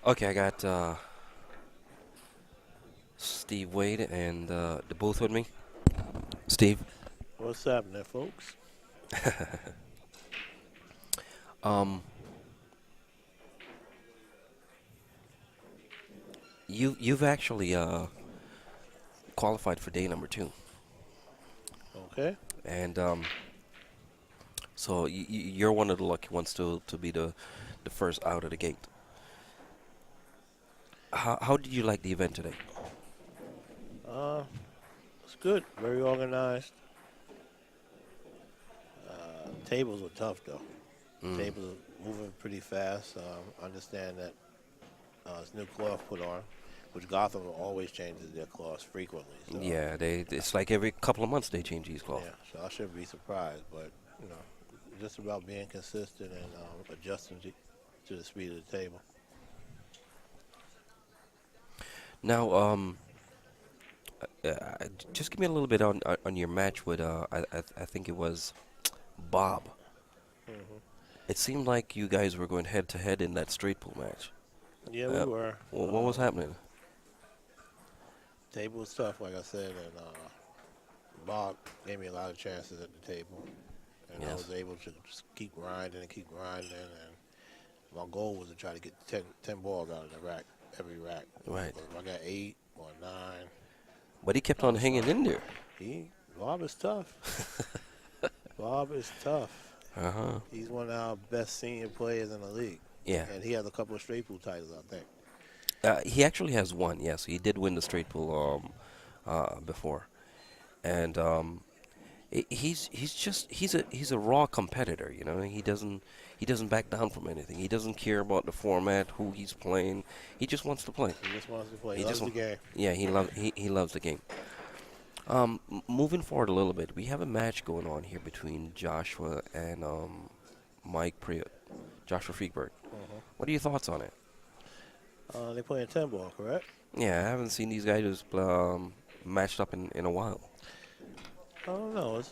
Okay, I got Steve Wade and the booth with me. Steve, What's happening, folks? um, you've actually qualified for day number 2, Okay. and so you're one of the lucky ones to be the first out of the gate. How did you like the event today? Uh, it's good. Very organized. Tables were tough though. Mm, Tables are moving pretty fast. Understand that it's new cloth put on, which Gotham always changes their cloths frequently. So yeah, it's like every couple of months they change these cloth. yeah, so I shouldn't be surprised. But you know, just about being consistent and adjusting to the speed of the table. Now, just give me a little bit on your match with I think it was Bob. It seemed like you guys were going head to head in that straight pool match. Yeah, we were. What was happening? Table was tough, like I said, and Bob gave me a lot of chances at the table. And I Yes. was able to just keep grinding and keep grinding. And my goal was to try to get 10 balls out of the rack, every rack. Right. But if I got 8 or 9, But he kept I on was hanging fine. in there. Bob is tough. Bob is tough. Uh-huh. He's one of our best senior players in the league. Yeah. And he has a couple of straight pool titles, I think. He actually has one. Yes, he did win the straight pool before. And he's a raw competitor, you know. He doesn't back down from anything. He doesn't care about the format, who he's playing. He just wants to play. He just wants to play. He He just loves wa- the game. yeah, he loves the game. Moving forward a little bit, we have a match going on here between Joshua and Mike Pruitt, Joshua Friedberg. What are your thoughts on it? They're playing 10 ball, correct? Yeah, I haven't seen these guys matched up in a while. I don't know. It's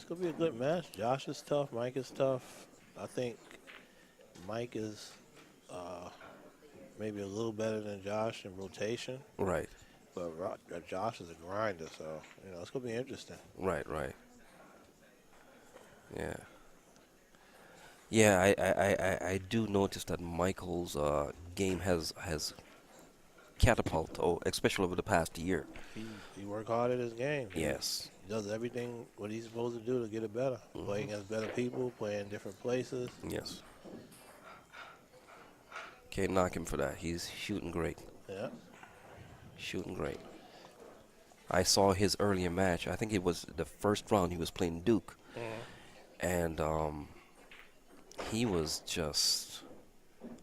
going to be a good match. Josh is tough. Mike is tough. I think Mike is uh, maybe a little better than Josh in rotation, Right, but Josh is a grinder, so it's gonna be interesting. right. Yeah, yeah. I do notice that Michael's game has catapulted, especially over the past year. He worked hard at his game. Yes. He does everything what he's supposed to do to get it better. Play against better people, play in different places. Yes. Can't knock him for that. He's shooting great. Yeah, Shooting great. I saw his earlier match. I think it was the first round he was playing Duke, and he was just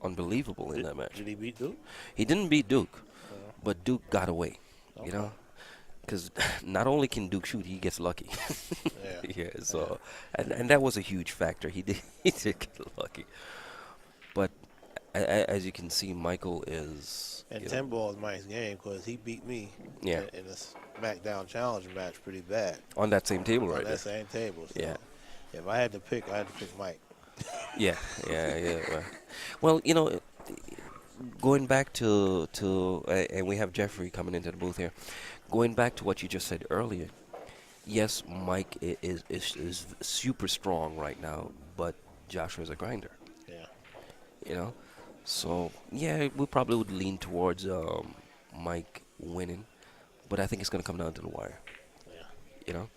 unbelievable in did, that match. did he beat Duke? He didn't beat Duke, Uh, but Duke got away. You okay. know, because not only can Duke shoot, he gets lucky. Yeah, Yeah. yeah. So, and that was a huge factor. He did he did get lucky. But as you can see, Michael is, And 10 ball is Mike's game because he beat me yeah, in a SmackDown Challenge match pretty bad on that same table on right that there. same table. Yeah. So if I had to pick, I had to pick Mike. Yeah, yeah. Well, going back and we have Jeffrey coming into the booth here. Going back to what you just said earlier, yes, Mike is super strong right now, but Joshua's a grinder, Yeah, you know. So yeah, we probably would lean towards Mike winning, but I think it's gonna come down to the wire, yeah. you know,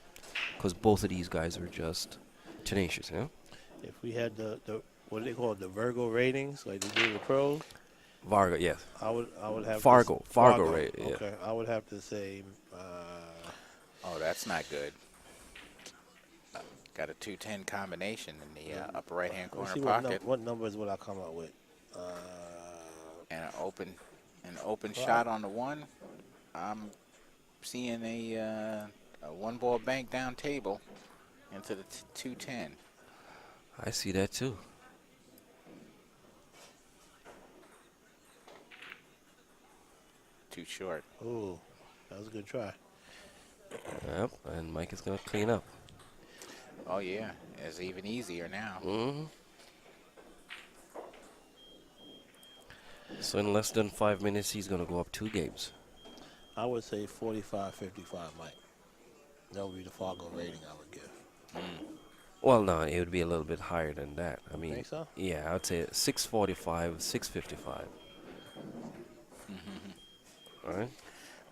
because both of these guys are just tenacious, you know. If we had the what do they call it, the Virgo ratings like they do the pros, Vargo, yes, I would have to Fargo, right? Yeah. Okay, I would have to say Oh, that's not good. Got a 210 combination in the upper right hand let me corner see pocket what numbers would I come up with. Uh, and an open well, shot on the one. I'm seeing a one ball bank down table into the 210. I see that too. Too short. ooh, that was a good try. Yep, and Mike is gonna clean up. Oh yeah, it's even easier now. Hmm. So in less than 5 minutes, he's gonna go up 2 games. I would say 45-55, Mike. That would be the Fargo rating I would give. Mm. Well, no, it would be a little bit higher than that. I mean, Think so? yeah, I would say 645, 655. All right.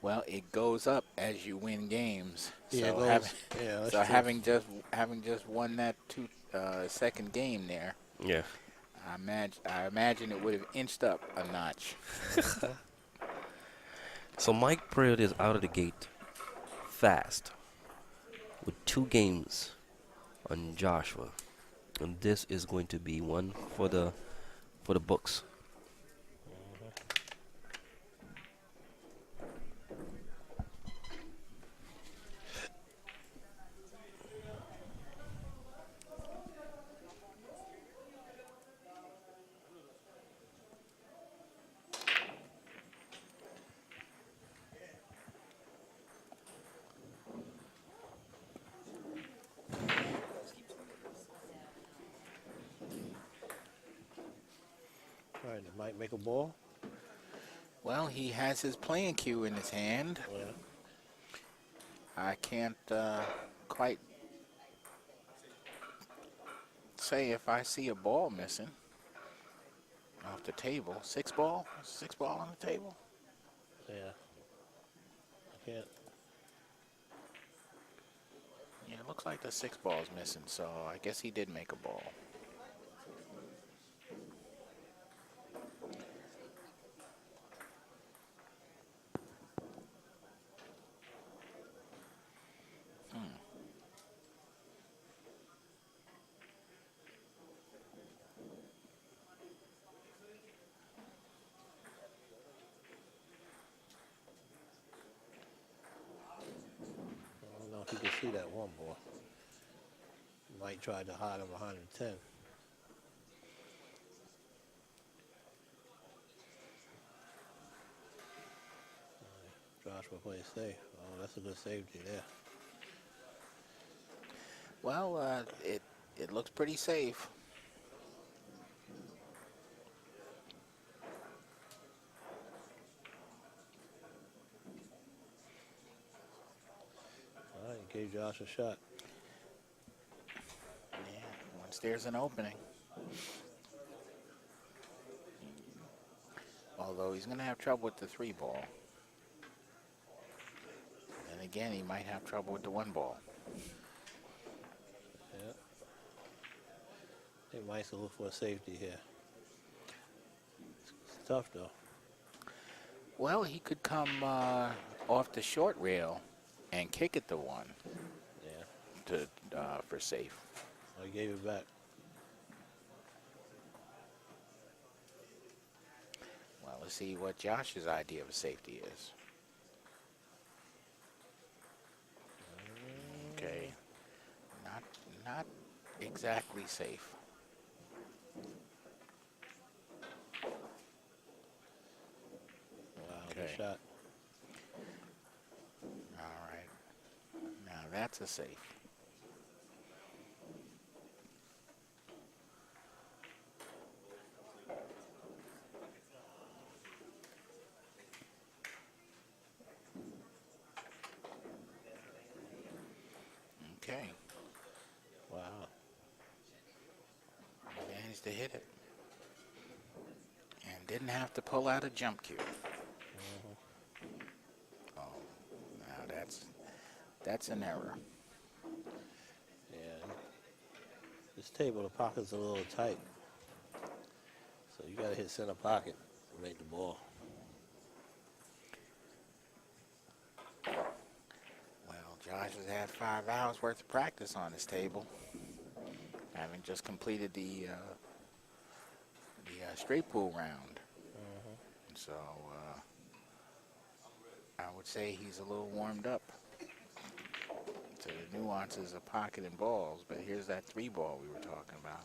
Well, it goes up as you win games. Yeah, it So goes. Yeah, that's so true. having just won that second game there, Yeah. I imagine it would have inched up a notch. Mhm. So Mike Pruitt is out of the gate fast with 2 games on Joshua, and this is going to be one for the books. All right, did Mike make a ball? Well, he has his playing cue in his hand. Yeah. I can't quite say if I see a ball missing off the table. Six ball on the table. Yeah. I can't. Yeah, it looks like the 6 ball is missing, so I guess he did make a ball. I don't know if you can see that one ball. Mike tried to hide him behind the 10. Joshua plays safe. Oh, that's a good safety there. Well, it looks pretty safe. All right, gave Josh a shot. Yeah, once there's an opening. Although he's going to have trouble with the 3 ball. And again, he might have trouble with the 1 ball. Yeah. I think Mike's will look for a safety here. It's tough though. Well, he could come off the short rail and kick it to 1 Yeah. for safe. Oh, he gave it back. Well, let's see what Josh's idea of a safety is. Okay, not exactly safe. Wow, Okay. good shot. All right, now that's a safe. Okay, Wow. managed to hit it. And didn't have to pull out a jump cue. Oh, now that's an error. Yeah. This table, the pocket's a little tight. So you got to hit center pocket to make the ball. Well, Josh has had 5 hours worth of practice on this table, having just completed the straight pool round. So I would say he's a little warmed up to the nuances of pocket and balls. But here's that 3 ball we were talking about.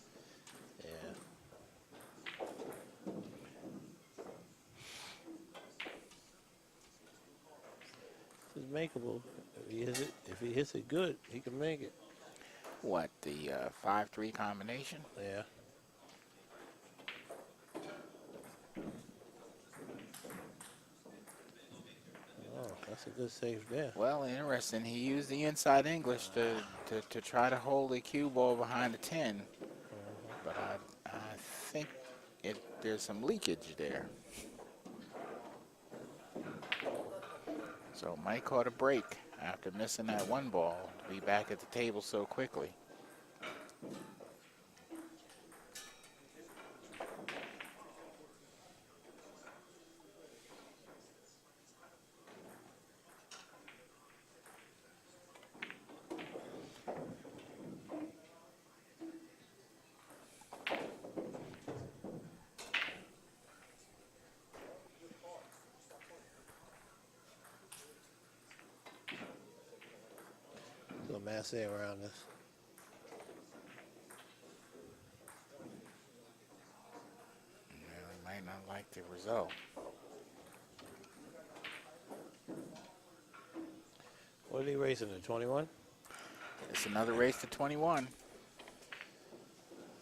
Yeah. This is makeable. If he hits it good, he can make it. What, the 5-3 combination? Yeah. It's a good save there. Well, interesting. He used the inside English to try to hold the cue ball behind the 10, but I think there's some leakage there. So Mike caught a break after missing that one ball to be back at the table so quickly. Little masse around this. Well, he might not like the result. What are they racing at 21? It's another race to 21.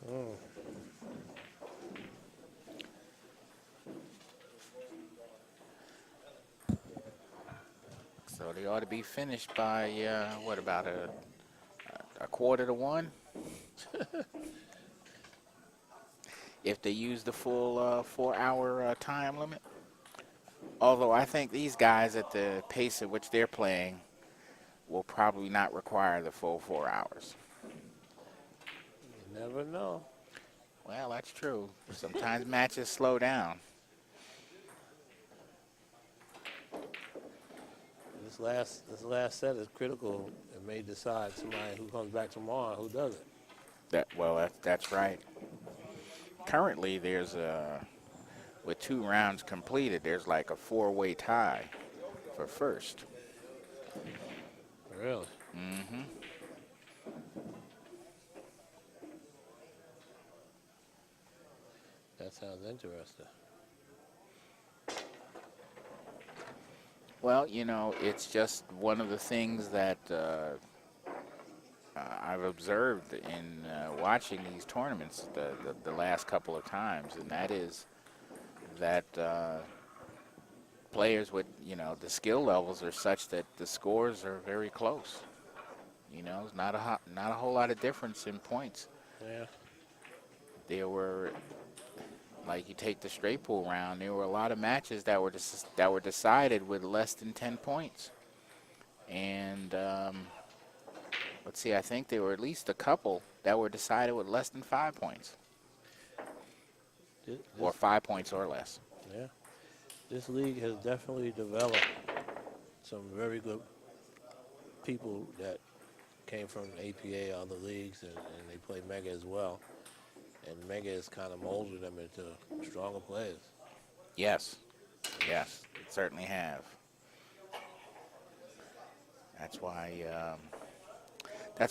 Oh. So they ought to be finished by, what, about a quarter to 1? If they use the full 4-hour time limit. Although I think these guys at the pace at which they're playing will probably not require the full 4 hours. You never know. Well, that's true. Sometimes matches slow down. This last set is critical and may decide somebody who comes back tomorrow and who doesn't. That's right. Currently, there's with 2 rounds completed, there's like a 4-way tie for first. Really? Mm-hmm. That sounds interesting. Well, you know, it's just one of the things that I've observed in watching these tournaments the last couple of times, and that is that players with, you know, the skill levels are such that the scores are very close. You know, it's not a whole lot of difference in points. Yeah. There were, like, you take the straight pool round, there were a lot of matches that were decided with less than 10 points. And let's see, I think there were at least a couple that were decided with less than 5 points. Or 5 points or less. Yeah. This league has definitely developed some very good people that came from APA, other leagues, and they play Mega as well. And Mega has kind of molded them into stronger players. Yes. Yes, it certainly have. That's why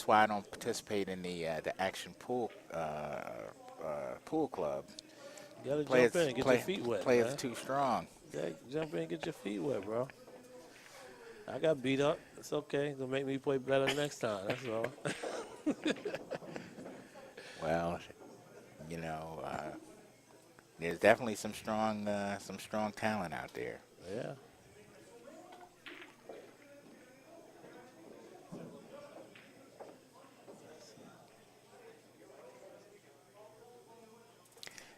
I don't participate in the Action Pool pool club. You gotta jump in and get your feet wet, Players man. too strong. Yeah, jump in and get your feet wet, bro. I got beat up. It's okay. It'll make me play better next time. That's all. Well, you know, there's definitely some strong talent out there. Yeah.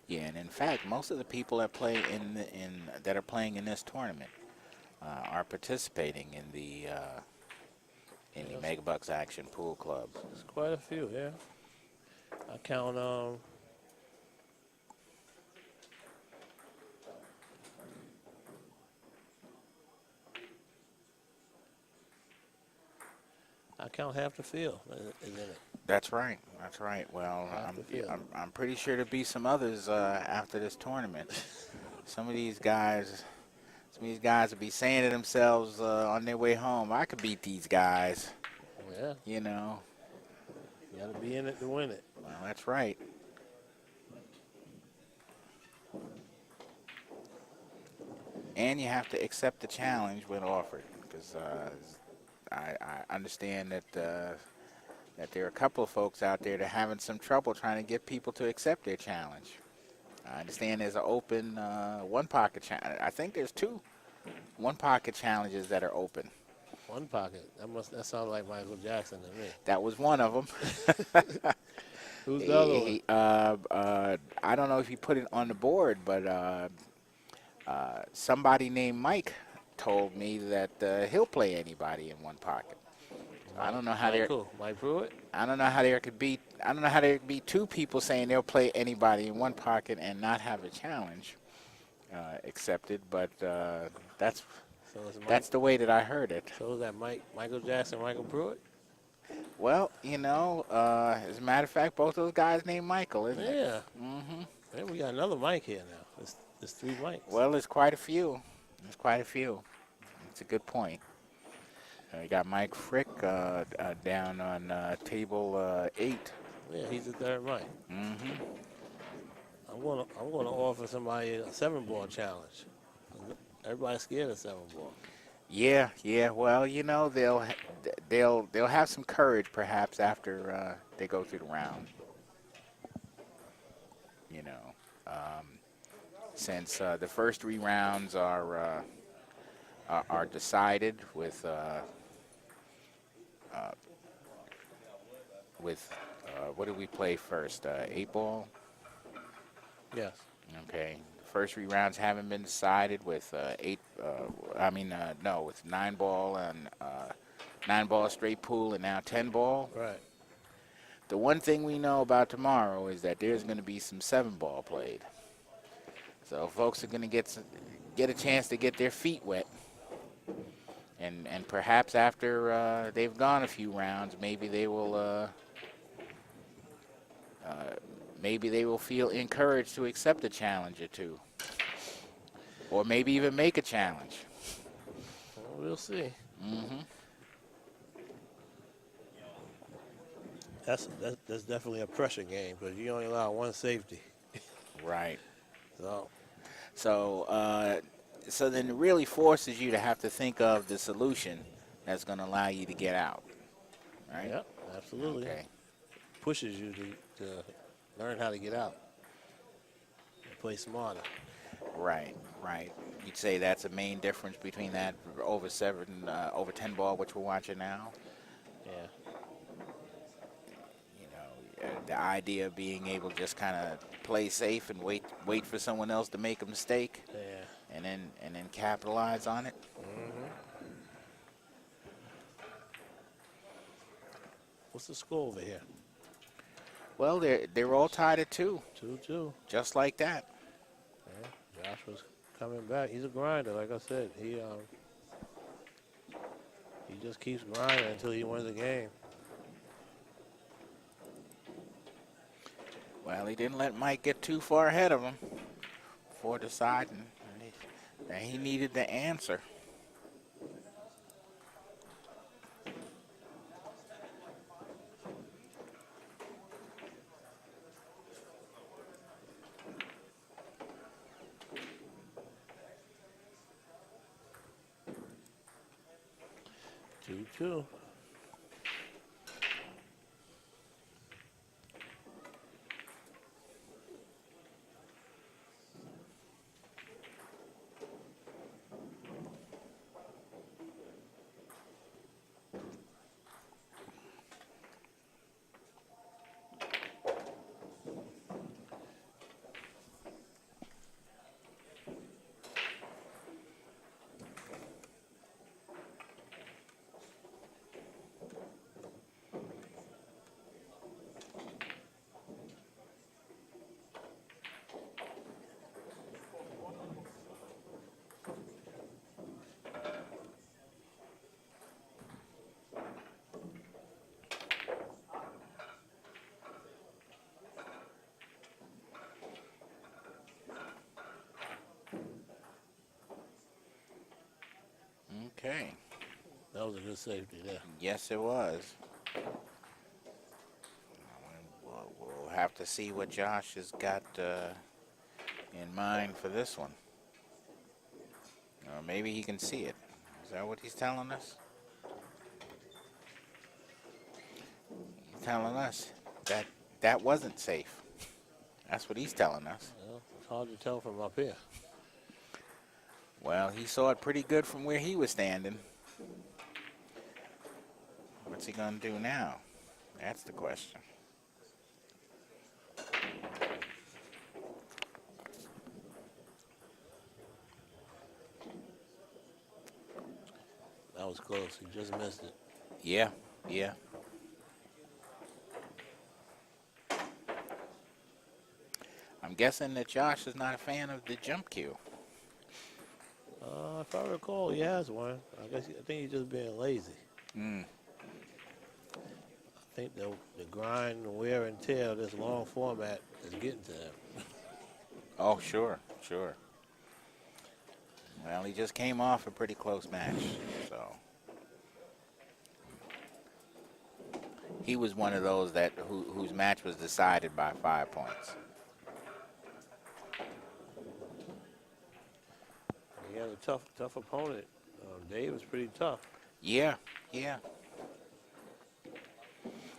Yeah, and in fact, most of the people that play that are playing in this tournament are participating in the Megabucks Action Pool Club. There's quite a few, yeah. I count half the field is in it. That's right. That's right. Well, I'm pretty sure there'll be some others after this tournament. Some of these guys will be saying to themselves on their way home, "I could beat these guys." Yeah. You know. You got to be in it to win it. Well, that's right. And you have to accept the challenge when offered, because I understand that there are a couple of folks out there that are having some trouble trying to get people to accept their challenge. I understand there's an open one pocket challenge. I think there's two one pocket challenges that are open. One pocket. That sounds like Michael Jackson to me. That was one of them. Who's the other one? I don't know if he put it on the board, but somebody named Mike told me that he'll play anybody in one pocket. I don't know how there. Mike Pruitt. I don't know how there could be. I don't know how there could be two people saying they'll play anybody in one pocket and not have a challenge accepted. But that's the way that I heard it. So is that Michael Jackson, Michael Pruitt? Well, as a matter of fact, both those guys named Michael, isn't it? Yeah. Mm-hmm. Hey, we got another Mike here now. There's 3 Mikes. Well, there's quite a few. There's quite a few. It's a good point. We got Mike Frick down on table 8. Yeah, he's the 3rd Mike. Mm-hmm. I'm gonna offer somebody a 7-ball challenge. Everybody's scared of 7-ball. Yeah. Well, they'll have some courage perhaps after they go through the round. Since the first 3 rounds are decided with what did we play first? 8-ball. Yes. Okay. The first 3 rounds haven't been decided with with 9-ball and 9-ball straight pool and now 10-ball. Right. The one thing we know about tomorrow is that there's going to be some 7-ball played. So folks are going to get a chance to get their feet wet. And perhaps after they've gone a few rounds, maybe they will feel encouraged to accept a challenge or two, or maybe even make a challenge. Well, we'll see. Mm-hmm. That's definitely a pressure game because you only allow 1 safety. Right. So So then it really forces you to have to think of the solution that's going to allow you to get out. Right? Yep, absolutely. Okay. Pushes you to learn how to get out and play smarter. Right. You'd say that's the main difference between that over 10-ball, which we're watching now. Yeah. The idea of being able to just kind of play safe and wait for someone else to make a mistake. Yeah. And then capitalize on it. Mm-hmm. What's the score over here? Well, they're all tied at 2. 2-2. Just like that. Yeah. Joshua's coming back. He's a grinder, like I said. He just keeps grinding until he wins the game. Well, he didn't let Mike get too far ahead of him before deciding that he needed the answer. Two. Okay. That was a good safety there. Yes, it was. We'll have to see what Josh has got in mind for this one. Or maybe he can see it. Is that what he's telling us? He's telling us that wasn't safe. That's what he's telling us. Well, it's hard to tell from up here. Well, he saw it pretty good from where he was standing. What's he going to do now? That's the question. That was close. He just missed it. Yeah, yeah. I'm guessing that Josh is not a fan of the jump cue. If I recall, he has one. I think he's just being lazy. Mm. I think the grind, and wear and tear of this long format is getting to him. Oh, sure, sure. Well, he just came off a pretty close match, so he was one of those whose match was decided by 5 points. He had a tough opponent. Dave was pretty tough. Yeah, yeah.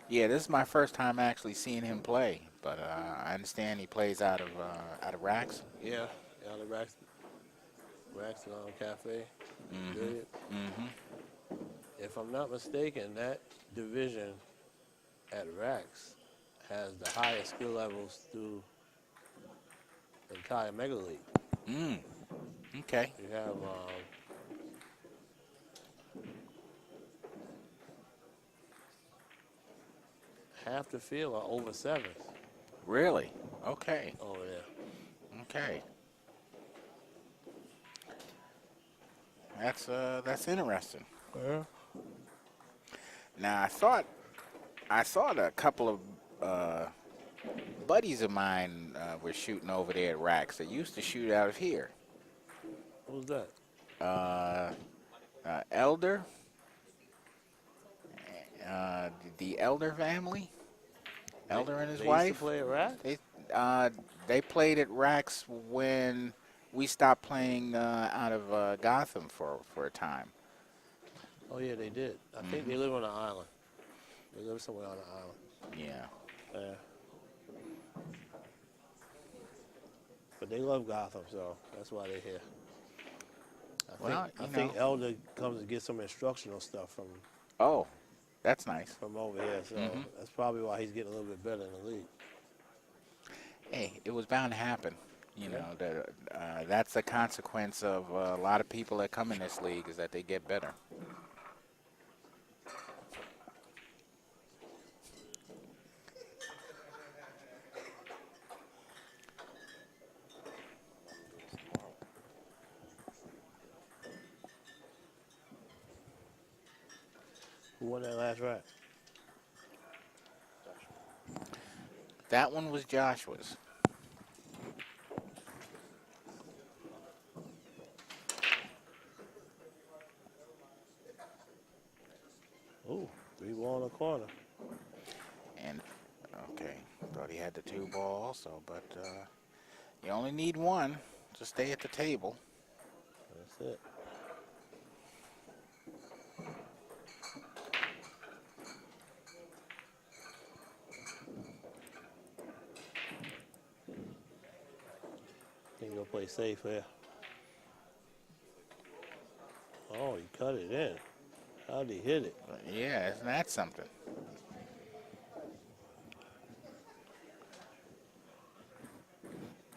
Yeah, this is my first time actually seeing him play, but I understand he plays out of Racks. Yeah, out of Raxton Cafe. Billiard. Mm-hmm. If I'm not mistaken, that division at Rax has the highest skill levels through the entire Mega League. Mm. Okay. You have half the field are over 7s Really? Okay. over there. Okay. That's interesting. Yeah. Now I thought a couple of buddies of mine were shooting over there at Racks. They used to shoot out of here. Who's that? Elder, the Elder family, Elder and his they wife. Used to play at Rax? They played at Racks when we stopped playing out of Gotham for a time. Oh yeah, they did. I think they live on an island. They live somewhere on an island. Yeah. But they love Gotham, so that's why they're here. I Well, think Elder comes to get some instructional stuff Oh, that's nice. from over here, so that's probably why he's getting a little bit better in the league. Hey, it was bound to happen. You know, that's a consequence of a lot of people that come in this league is that they get better. Who won that last rack? That one was Joshua's. Ooh, 3-ball in the corner. And, okay, thought he had the 2-ball also, but you only need one to stay at the table. That's it. Think he'll play safe here. Oh, he cut it in. How'd he hit it? But yeah, isn't that something?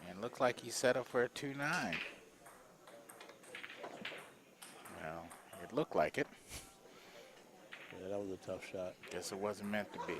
And looks like he set up for a 2-9. Well, it looked like it. Yeah, that was a tough shot. Guess it wasn't meant to be.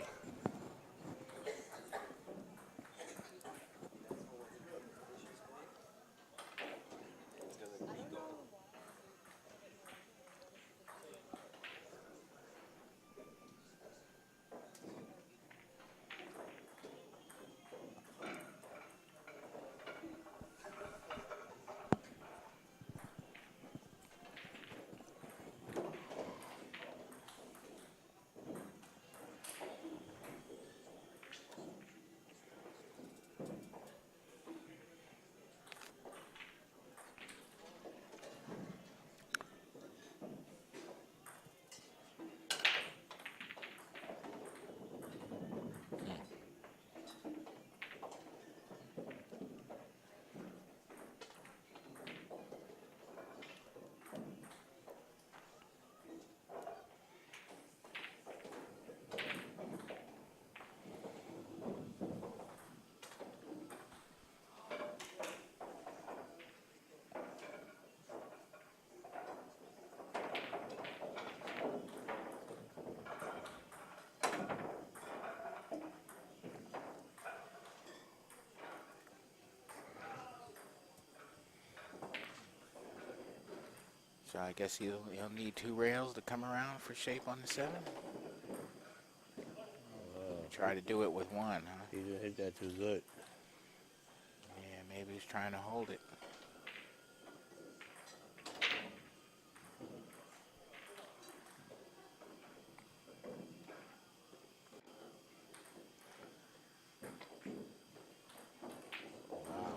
So I guess he'll need 2 rails to come around for shape on the 7. Try to do it with 1, huh? He didn't hit that too good. Yeah, maybe he's trying to hold it.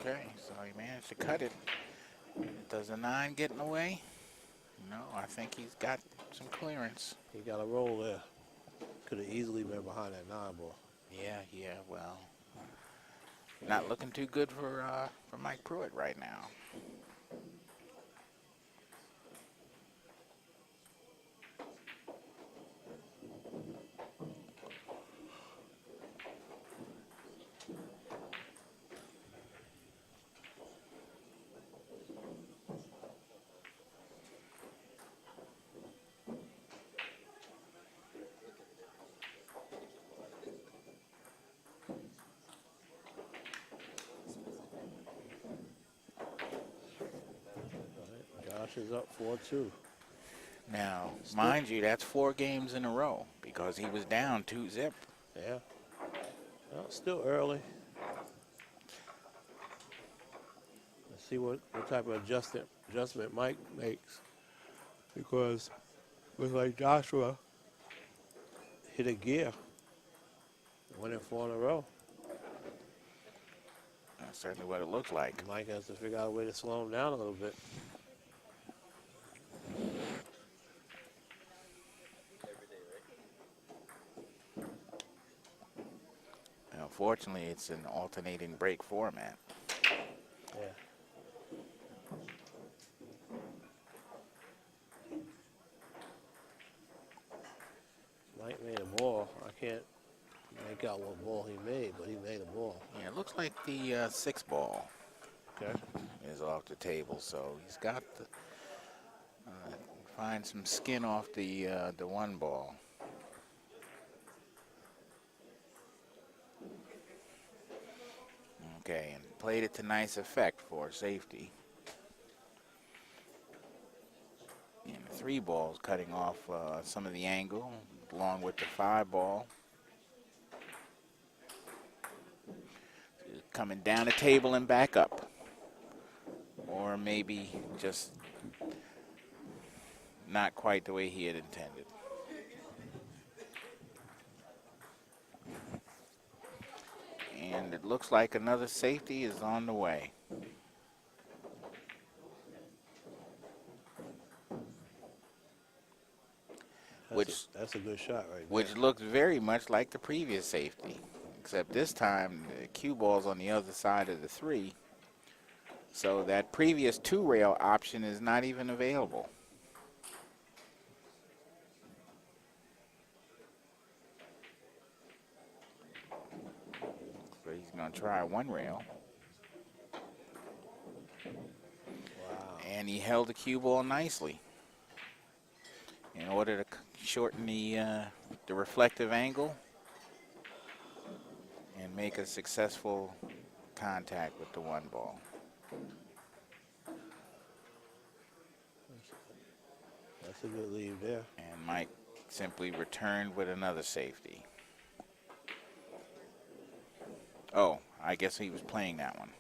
Okay, so he managed to cut it. Does a 9 get in the way? No, I think he's got some clearance. He got a roll there. Could have easily been behind that 9 ball. Yeah, well, not looking too good for Mike Pruitt right now. Josh is up 4-2. Now, mind you, that's 4 games in a row because he was down 2-zip. Yeah. Well, still early. Let's see what type of adjustment Mike makes. Because looks like Joshua hit a gear. Winning 4 in a row. That's certainly what it looks like. Mike has to figure out a way to slow him down a little bit. Unfortunately, it's an alternating break format. Yeah. Mike made a ball. I can't make out what ball he made, but he made a ball. Yeah, it looks like the 6 ball Okay. is off the table, so he's got to find some skin off the 1 ball. Okay, and played it to nice effect for safety. And the 3 ball's cutting off some of the angle, along with the 5 ball. Coming down the table and back up. Or maybe just not quite the way he had intended. And it looks like another safety is on the way. That's a good shot right there. Which looks very much like the previous safety, except this time the cue ball's on the other side of the 3. So that previous 2 rail option is not even available. So he's going to try 1 rail. Wow. And he held the cue ball nicely in order to shorten the reflective angle and make a successful contact with the 1 ball. That's a good lead there. And Mike simply returned with another safety. Oh, I guess he was playing that one.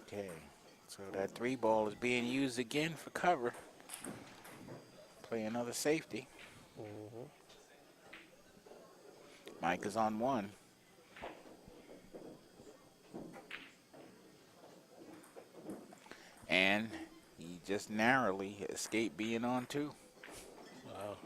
Okay, so that 3 ball is being used again for cover. Play another safety. Mm-hmm. Mike is on 1. And he just narrowly escaped being on 2. Wow.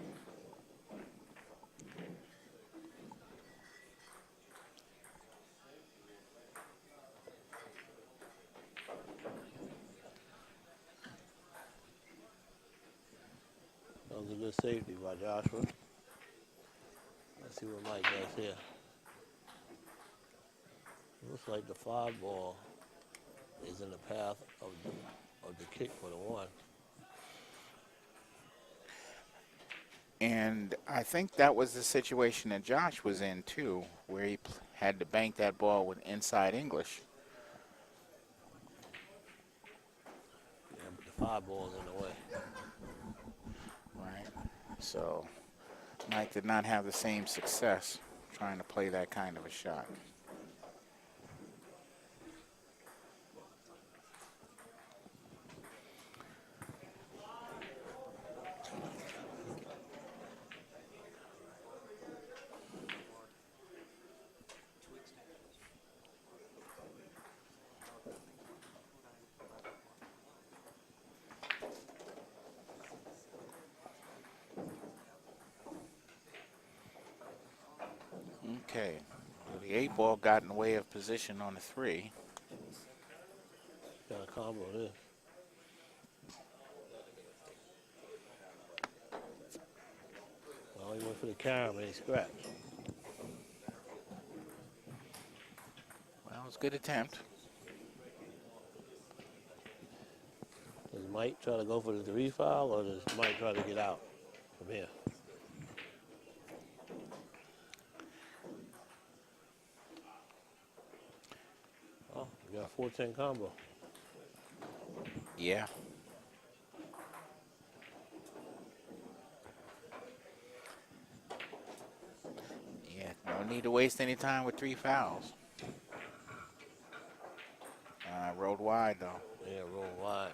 was a good safety by Joshua. Let's see what Mike does here. Looks like the 5 ball is in the path of the kick for the 1. And I think that was the situation that Josh was in too, where he had to bank that ball with inside English. Yeah, but the 5 ball's in the way. Right. So Mike did not have the same success trying to play that kind of a shot. Okay. Well, the 8 ball got in the way of position on the 3. Got a combo this. Well, he went for the carom and he scratched. Well, it was a good attempt. Does Mike try to go for the 3 foul or does Mike try to get out from here? Oh, we got a 4-10 combo. Yeah. Yeah, no need to waste any time with 3 fouls. Rolled wide, though. Yeah, roll wide.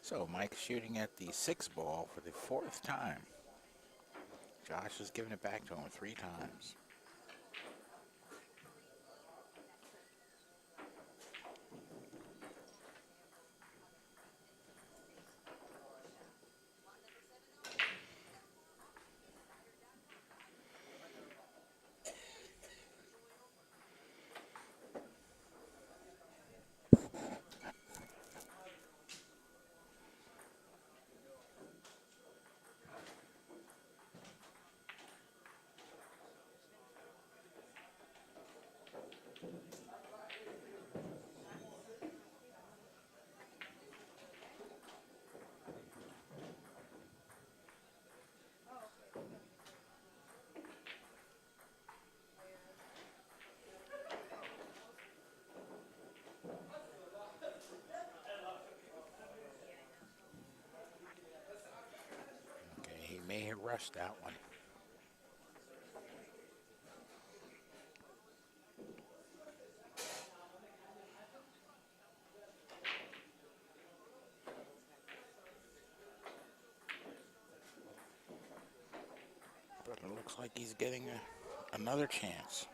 So Mike shooting at the 6 ball for the 4th time. Josh has given it back to him 3 times. Okay, he may have rushed that one. But it looks like he's getting another chance.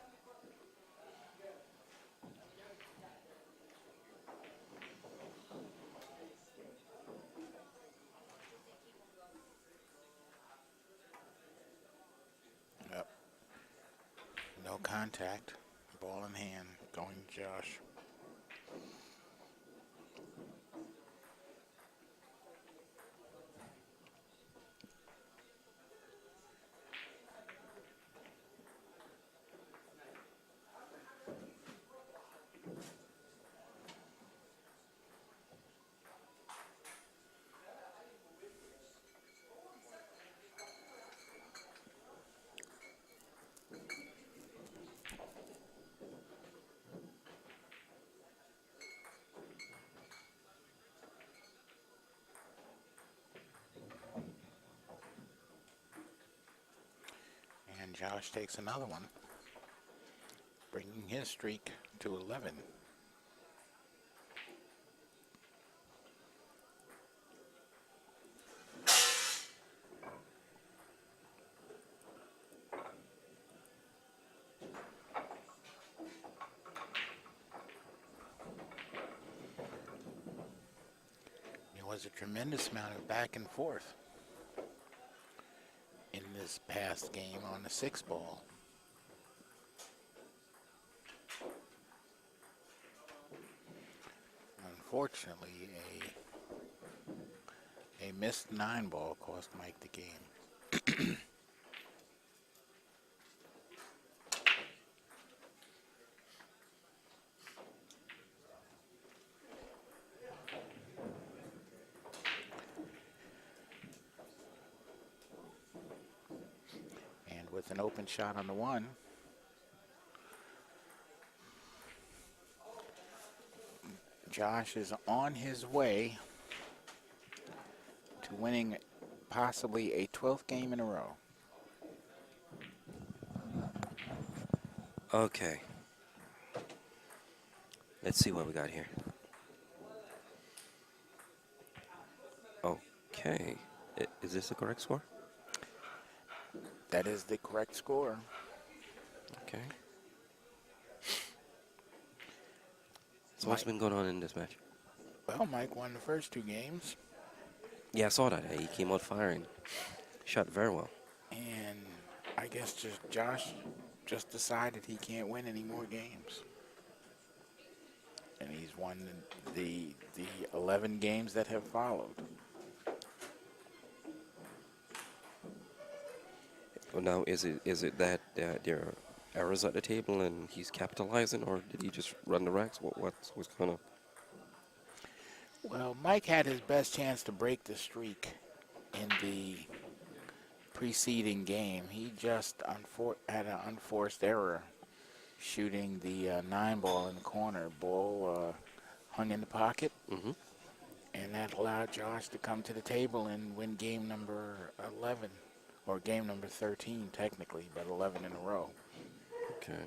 Yep. No contact. Ball in hand. Going to Josh. And Josh takes another one, bringing his streak to 11. There was a tremendous amount of back and forth in this past game on the 6 ball. Unfortunately, a missed 9 ball cost Mike the game. And with an open shot on the 1, Josh is on his way to winning possibly a 12th game in a row. Okay. Let's see what we got here. Okay. Is this the correct score? That is the correct score. Okay. So what's been going on in this match? Well, Mike won the first 2 games, Yeah, I saw that. He came out firing. Shot very well. and I guess Josh just decided he can't win any more games. And he's won the 11 games that have followed. Well, now, is it that there are errors at the table and he's capitalizing, or did he just run the racks? What's going on? Well, Mike had his best chance to break the streak in the preceding game. He just had an unforced error shooting the 9 ball in the corner. Ball hung in the pocket, Mm-hmm. and that allowed Josh to come to the table and win game number 11, or game number 13 technically, but 11 in a row. Okay.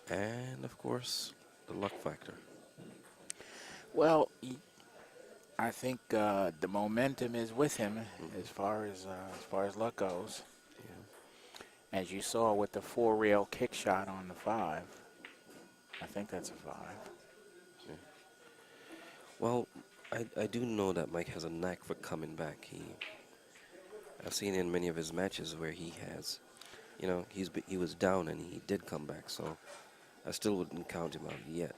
And of course, the luck factor. Well, I think the momentum is with him Hmm. as far as luck goes. Yeah. As you saw with the 4-rail kick shot on the 5. I think that's a 5. Yeah. Well, I do know that Mike has a knack for coming back. I've seen in many of his matches where he has, he was down and he did come back. So I still wouldn't count him out yet.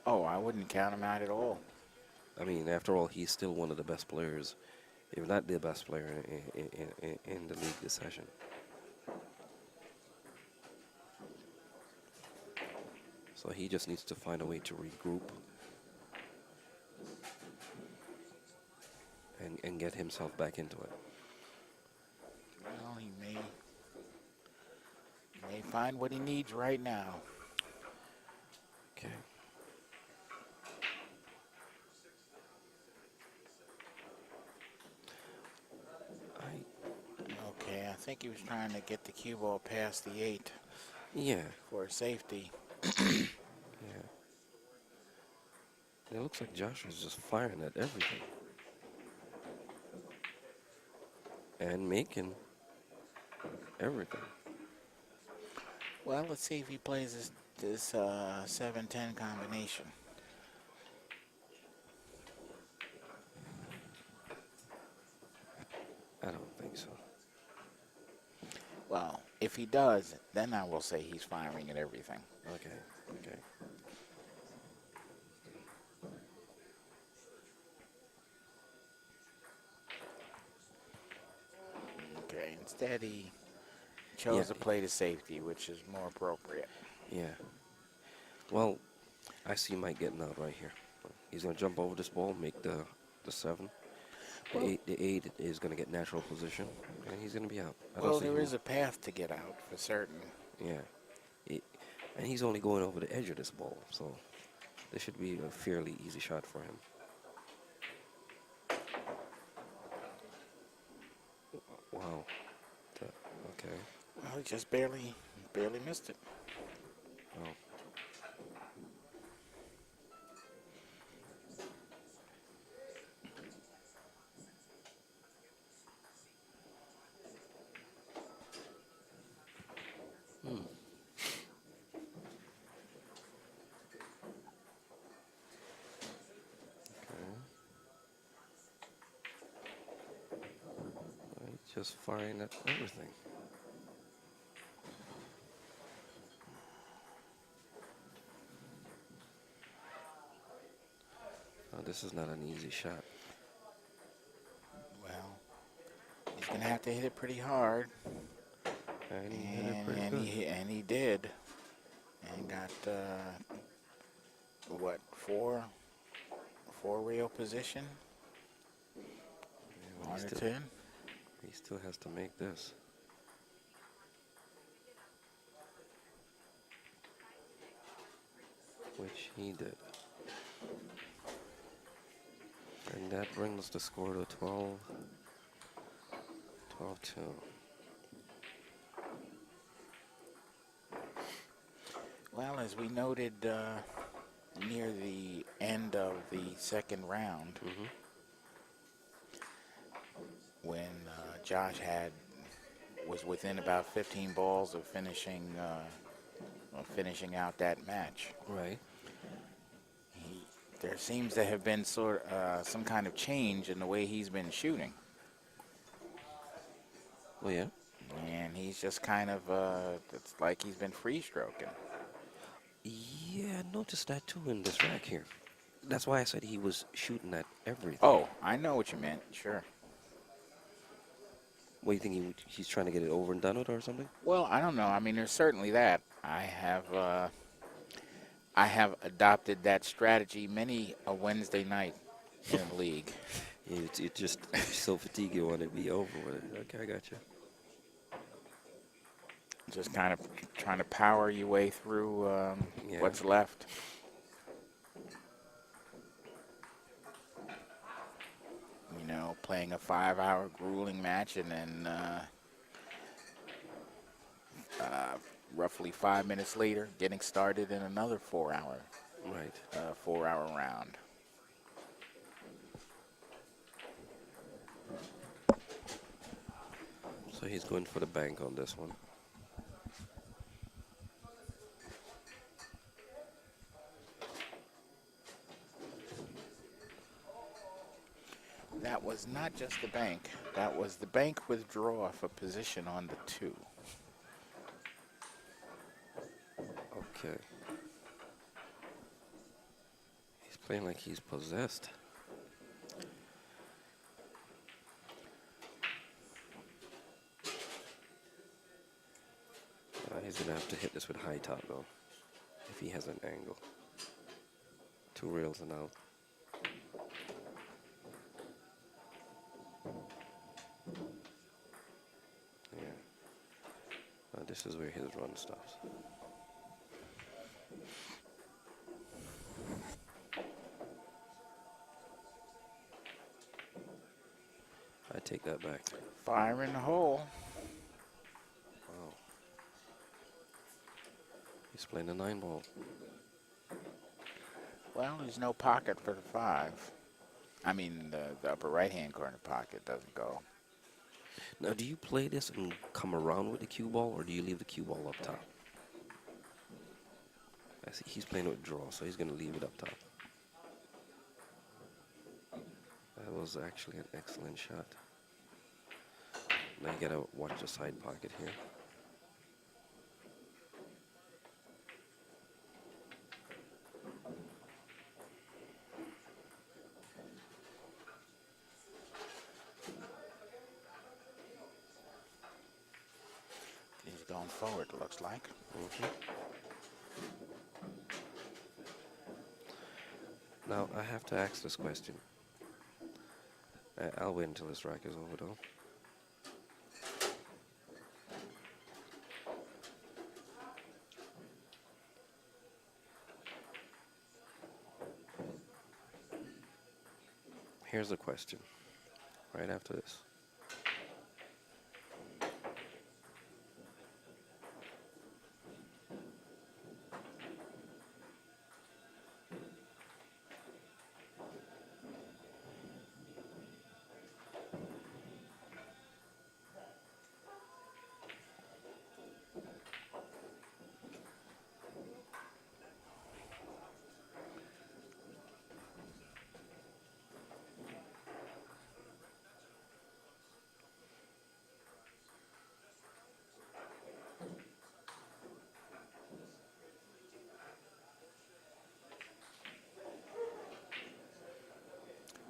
Oh, I wouldn't count him out at all. I mean, after all, he's still one of the best players, if not the best player in the league this session. So he just needs to find a way to regroup and get himself back into it. Well, he may find what he needs right now. Okay. I Okay, I think he was trying to get the cue ball past the 8 Yeah, for a safety. yeah. It looks like Josh is just firing at everything and making everything. Well, let's see if he plays this 7-10 combination. I don't think so. Well, if he does, then I will say he's firing at everything. Okay, okay. Okay, instead he Yeah, chose to play the safety, which is more appropriate. yeah. Well, I see Mike getting out right here. He's gonna jump over this ball, make the 7. Well, The 8 is gonna get natural position, and he's gonna be out. I don't well, see there him. is a path to get out for certain. Yeah, He- and he's only going over the edge of this ball, so this should be a fairly easy shot for him. Wow. That- okay. Well, he just barely missed it. Wow. Hmm. Okay. He's just firing at everything. Oh, this is not an easy shot. Well, he's gonna have to hit it pretty hard, And he hit it pretty good. and he did, and got what, four rail position Yeah, but on the 10. he still has to make this. Which he did. And that brings the score to 12. 12-2. Well, as we noted near the end of the second round, Mm-hmm. when Josh was within about 15 balls of finishing out that match. Right. There seems to have been some kind of change in the way he's been shooting, Well, yeah. and he's just kind of it's like he's been free stroking. Yeah, I noticed that too in this rack here. That's why I said he was shooting at everything. Oh, I know what you meant. Sure. What do you think he's trying to get it over and done with or something? Well, I don't know. I mean, there's certainly that. I have adopted that strategy many a Wednesday night in the league. You just you're so fatigued you want to be over with it. Okay, I got you. Just kind of trying to power your way through Yeah. what's left. You know, playing a 5-hour grueling match and then roughly 5 minutes later getting started in another 4-hour Right. 4-hour round. So he's going for the bank on this one. That was not just the bank. That was the bank withdraw for position on the 2. Okay. He's playing like he's possessed. He's gonna have to hit this with high top though, if he has an angle. 2 rails and out. Yeah. This is where his run stops. I take that back. Fire in the hole. Wow. He's playing a 9 ball. Well, there's no pocket for the 5. I mean, the upper right-hand corner pocket doesn't go. Now, do you play this and come around with the cue ball, or do you leave the cue ball up top? I see he's playing with draw, so he's going to leave it up top. That was actually an excellent shot. Now you got to watch the side pocket here. He's going forward, it looks like. Now, I have to ask this question. I'll wait until this rack is over, though. Here's the question, right after this.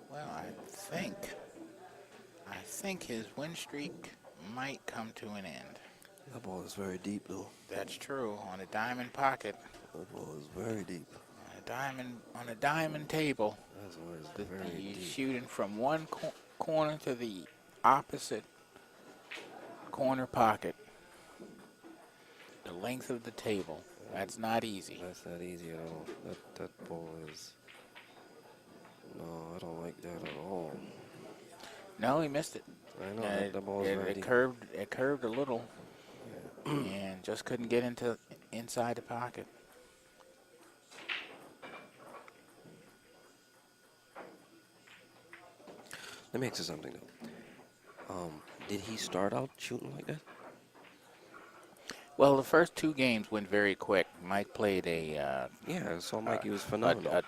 Well, I think his win streak might come to an end. That ball is very deep, though. That's true. On a diamond pocket. That ball is very deep. On a diamond table. That ball is very You're deep. shooting from one corner to the opposite corner pocket. The length of the table. That's not easy. That's not easy at all. That ball is... No, I don't like that at all. No, he missed it. I know, that ball is very deep. It curved a little, and just couldn't get inside the pocket. Let me ask you something, though. Did he start out shooting like that? Well, the first 2 games went very quick. Mike played a Yeah, I saw Mikey was phenomenal.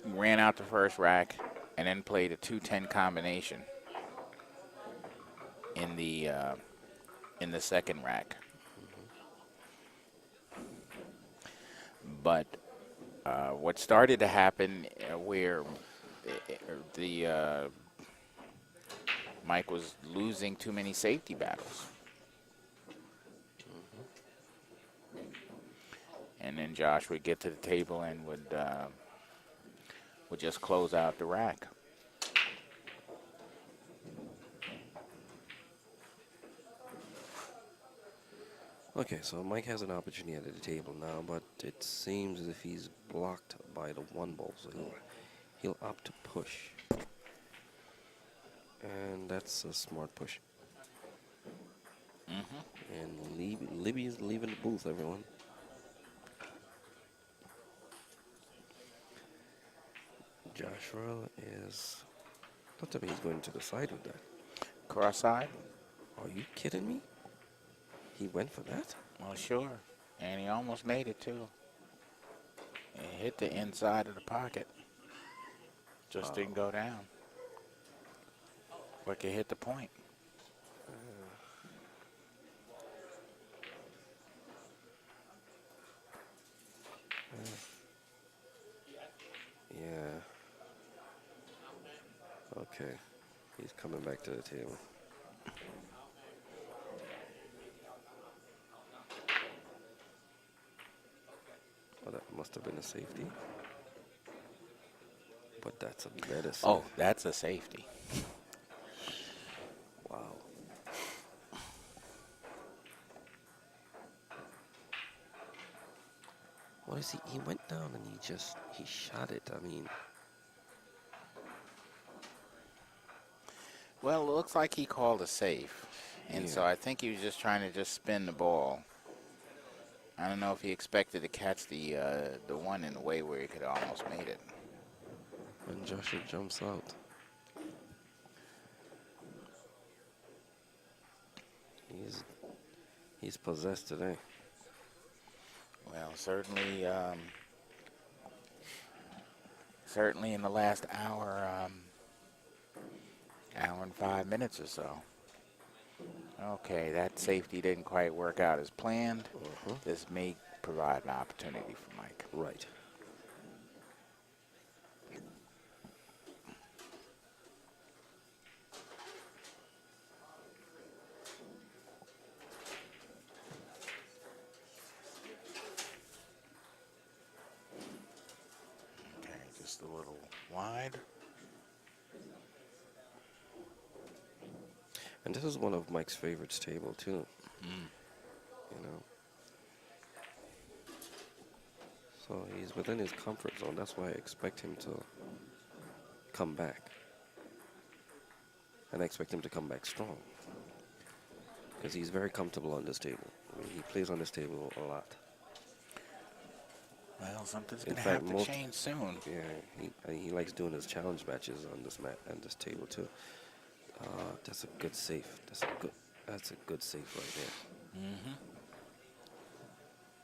ran out the first rack, and then played a 2-10 combination in the second rack. But what started to happen where Mike was losing too many safety battles. And then Josh would get to the table and would just close out the rack. Okay, so Mike has an opportunity at the table now, but it seems as if he's blocked by the 1 ball, so he'll opt to push. And that's a smart push. And Libby is leaving the booth, everyone. Joshua is... Don't tell me he's going to the side with that. cross-side. Are you kidding me? He went for that? Well, sure. And he almost made it, too. It hit the inside of the pocket. Just didn't go down. But it hit the point. Yeah. Okay. He's coming back to the table. Oh, that must have been a safety. But that's a medicine. Oh, that's a safety. Wow. What is he? He went down and he shot it. I mean, Well, it looks like he called a safe. And so Yeah. I think he was just trying to just spin the ball. I don't know if he expected to catch the one in a way where he could have almost made it. when Joshua jumps out. He's possessed today. Well, certainly, certainly in the last hour, hour and 5 minutes or so. Okay, that safety didn't quite work out as planned. This may provide an opportunity for Mike. Right. Okay, just a little wide. And this is one of Mike's favorites table too. You know. So he's within his comfort zone. That's why I expect him to come back. And I expect him to come back strong. Because he's very comfortable on this table. I mean, he plays on this table a lot. Well, something's In going to fact, have to change soon. Yeah, he likes doing his challenge matches on this this table too. That's a good safe. That's a good safe right there.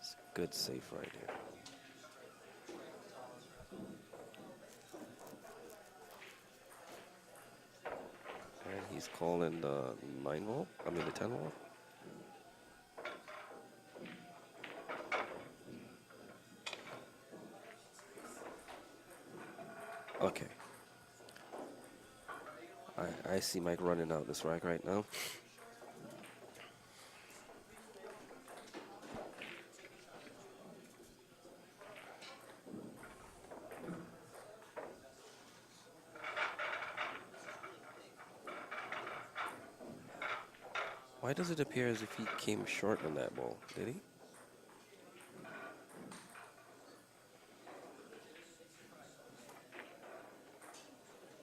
It's a good safe right there. And he's calling the 9-hole. I mean the 10-hole. Okay. I see Mike running out this rack right now. Why does it appear as if he came short on that ball? Did he?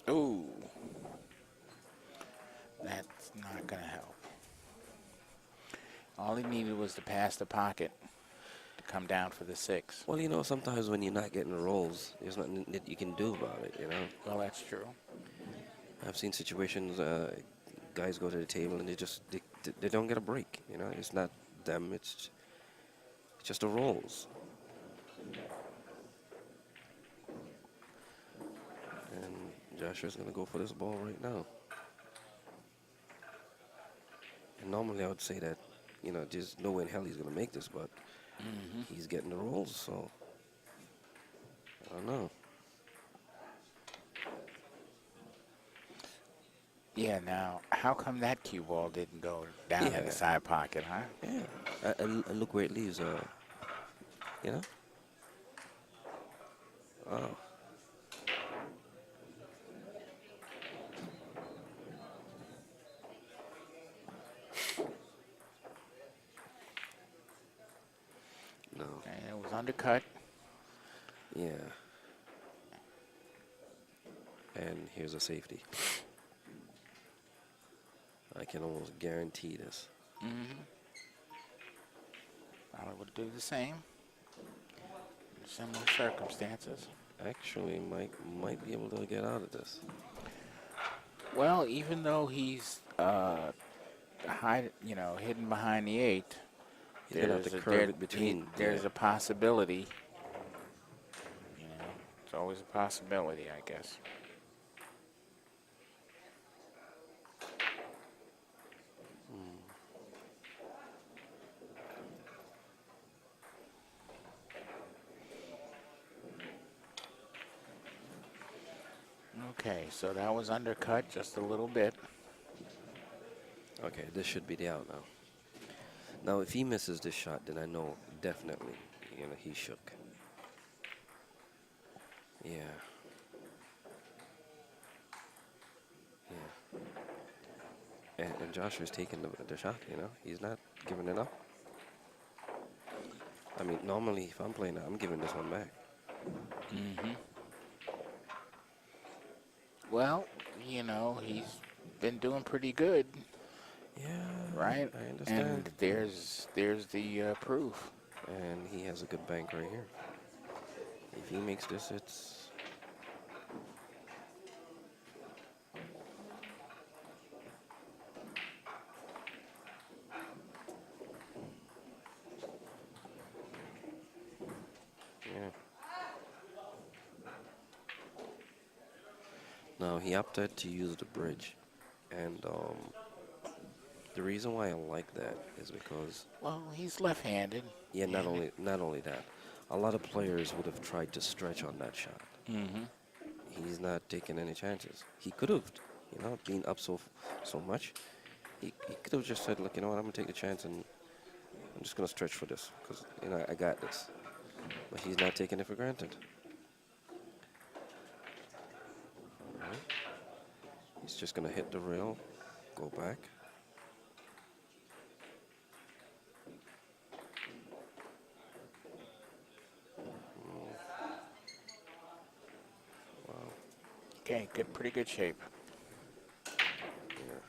Ooh. That's not going to help. All he needed was to pass the pocket to come down for the 6. Well, you know, sometimes when you're not getting the rolls, there's nothing that you can do about it, you know? Well, that's true. I've seen situations, guys go to the table and they don't get a break, you know? It's not them, it's just the rolls. And Joshua's going to go for this ball right now. And normally I would say that, you know, there's no way in hell he's going to make this, but he's getting the rolls, so I don't know. Yeah, now, how come that cue ball didn't go down in Yeah. the side pocket, huh? Yeah, and look where it leaves, you know? Oh. No. And it was undercut. Yeah. And here's a safety. I can almost guarantee this. I would do the same. In similar circumstances. Actually, Mike might be able to get out of this. Well, even though he's hidden behind the 8, He's gonna have to curve it between. Yeah. there's a possibility. You know, it's always a possibility, I guess. Okay, so that was undercut just a little bit. Okay, this should be the out now. Now, if he misses this shot, then I know definitely, he shook. Yeah. Yeah. And Joshua's taking the shot, He's not giving it up. I mean, normally, if I'm playing, I'm giving this one back. Hmm. Well, he's been doing pretty good, Yeah, right? I And understand. there's the proof. And he has a good bank right here. If he makes this, it's... Yeah. Now, he opted to use the bridge. And the reason why I like that is because, Well, he's left-handed. yeah, not And, only that, a lot of players would have tried to stretch on that shot. hmm. He's not taking any chances. He could have, being up so much. He could have just said, look, you know what, I'm gonna take the chance and I'm just gonna stretch for this because I got this. But he's not taking it for granted. All right. He's just gonna hit the rail, go back. Wow. Okay, pretty good shape. Yeah.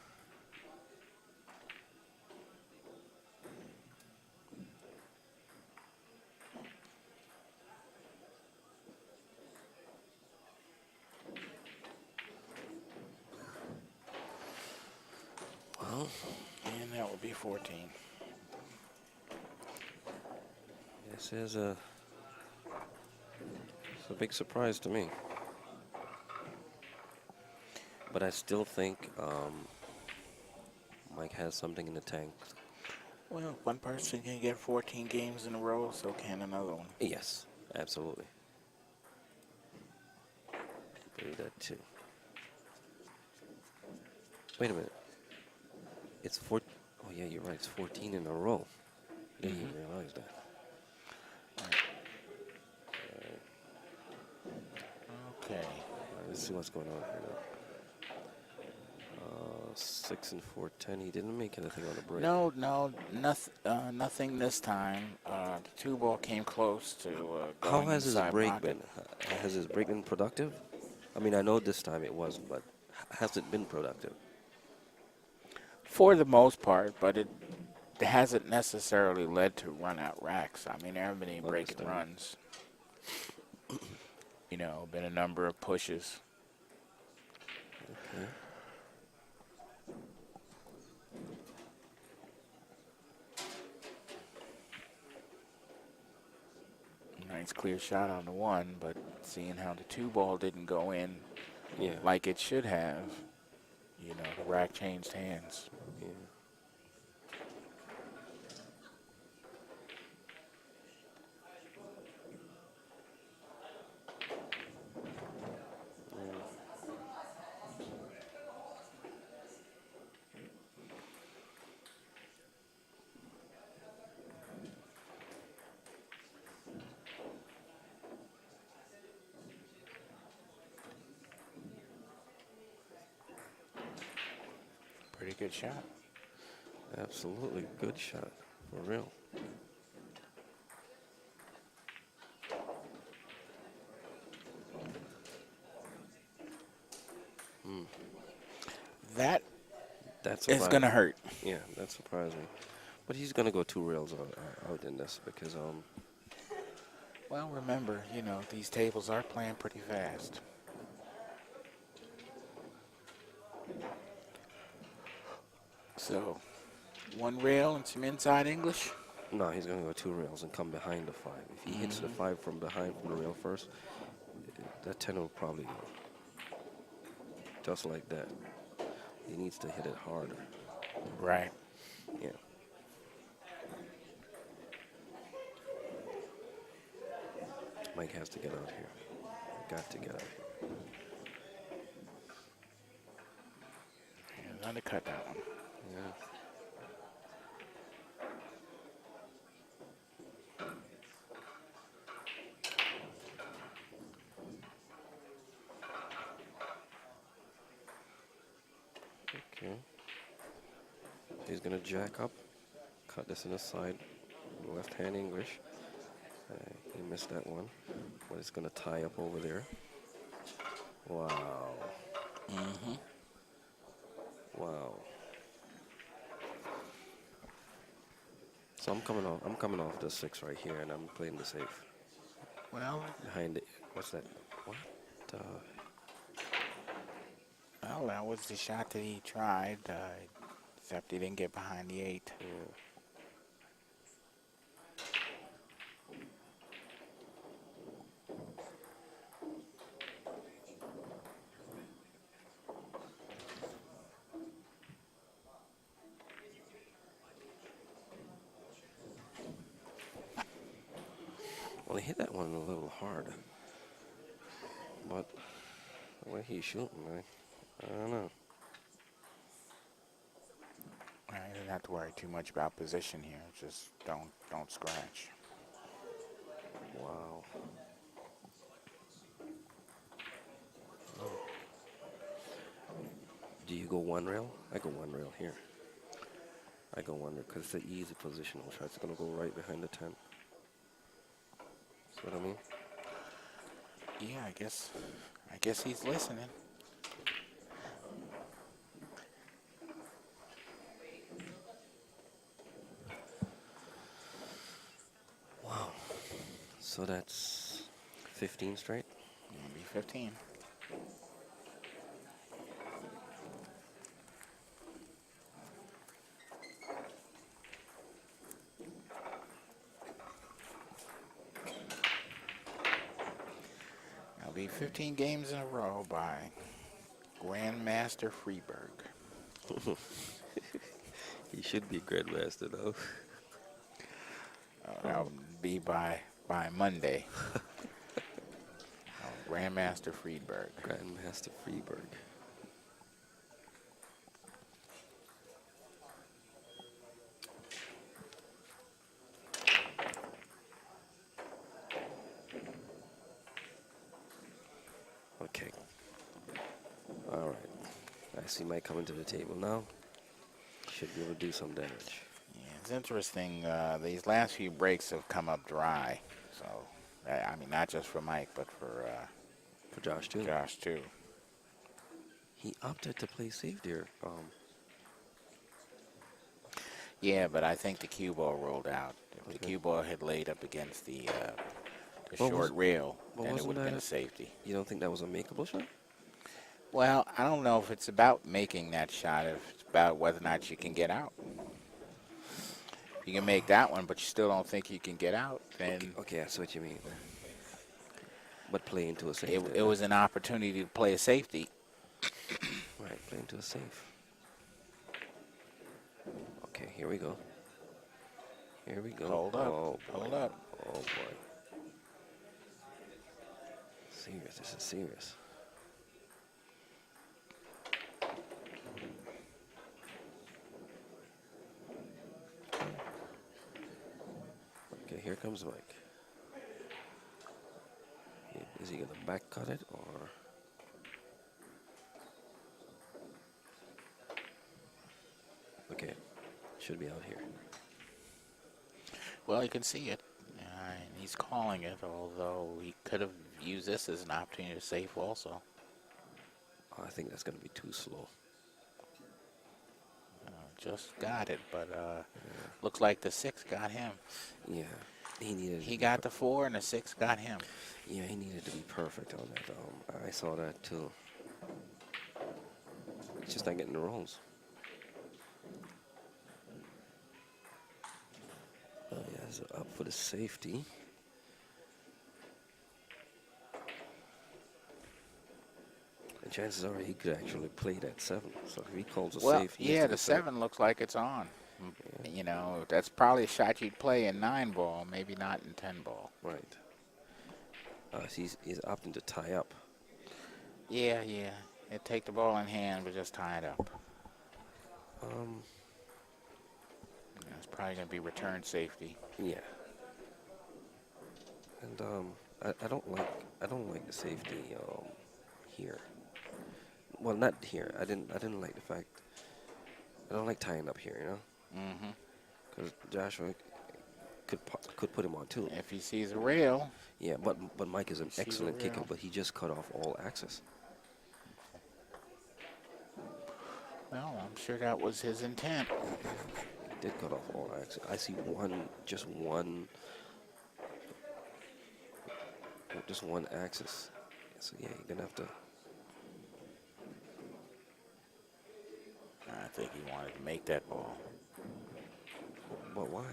Well, And that would be 14. this is it's a big surprise to me. But I still think Mike has something in the tank. Well, one person can get 14 games in a row, so can another one. Yes, absolutely. Believe that too. Wait a minute. It's four. Oh yeah, you're right. It's 14 in a row. Didn't even realize that. Okay. All right, let's see what's going on here now. 6 and 4, 10. He didn't make anything on the break. No, nothing this time. The two ball came close to How going has his inside break pocket. been? Has his break been productive? I mean, I know this time it wasn't, but has it been productive? For the most part, but it hasn't necessarily led to run-out racks. I mean, there haven't been any breaking Understand. runs. Been a number of pushes. Okay. Nice clear shot on the one, but seeing how the two ball didn't go in Yeah. like it should have, the rack changed hands. Yeah. Pretty good shot. Absolutely good shot, for real. That That's is going to hurt. Yeah, that surprised me. But he's gonna go 2 rails out in this because Well, remember, these tables are playing pretty fast. So, one rail and some inside English. No, he's going to go 2 rails and come behind the 5. If he hits the 5 from behind from the rail first, that 10 will probably go. Just like that. He needs to hit it harder. Right. Yeah. Mike has to get out here. Got to get out here. Yeah, undercut that one. Yeah. Okay. He's going to jack up, cut this in the side, left hand English. He missed that one, but it's going to tie up over there. Wow. Wow. So I'm coming off the 6 right here, and I'm playing the safe. Well, Behind it. What's that? What? well, that was the shot that he tried, except he didn't get behind the 8. Yeah. Well, he hit that one a little hard. But the way he's shooting, I don't know. You don't have to worry too much about position here. Just don't scratch. Wow. Do you go 1 rail? I go 1 rail here. I go 1 rail because it's an easy positional shot. It's going to go right behind the 10. See what I mean? Yeah, I guess he's listening. Wow. So that's 15 straight? Maybe 15. That'll be 15 games in a row by Grandmaster Friedberg. He should be Grandmaster, though. That'll be by Monday. Grandmaster Friedberg. Grandmaster Friedberg. Okay. All right. I see Mike coming to the table now. Should be able to do some damage. Yeah, it's interesting. These last few breaks have come up dry. So, I mean, not just for Mike, but for Josh, too. Josh, too. He opted to play safe there. Yeah, but I think the cue ball rolled out. If the Okay. cue ball had laid up against the Well, short rail, well, then it wasn't would have been that a safety. You don't think that was a makeable shot? Well, I don't know if it's about making that shot. If it's about whether or not you can get out. If you can make that one, but you still don't think you can get out, then Okay, I see what you mean. But play into a safe. it was an opportunity to play a safety. Right, play into a safe. Okay, here we go. Here we go. Hold up. Oh, boy. Hold up. Oh, boy. Serious. This is serious. Okay, here comes Mike. Is he going to back cut it or? Okay, should be out here. Well, you can see it. And he's calling it, although he could have used this as an opportunity to save also. I think that's going to be too slow. Just got it, but looks like the 6 got him. Yeah, he needed. He got the 4 and the 6 got him. Yeah, he needed to be perfect on that. I saw that too. He's just not getting the rolls. is up for the safety. And chances are he could actually play that 7. So if he calls a Well, safe, he has yeah, to go the 7. 7 looks like it's on. Yeah. You know, that's probably a shot you'd play in 9 ball, maybe not in 10 ball. Right. He's opting to tie up. Yeah, yeah. He'd take the ball in hand, but just tie it up. It's probably going to be return safety. Yeah. And I don't like the safety here. Well, not here. I didn't like the fact. I don't like tying up here, you know, Mm-hmm. because Joshua could put him on too. If he sees a rail, Yeah, but Mike is an Sees a excellent kicker, rail. but he just cut off all access. well, I'm sure that was his intent. He did cut off all access. I see just one axis. So yeah, you're gonna have to. I think he wanted to make that ball. But why?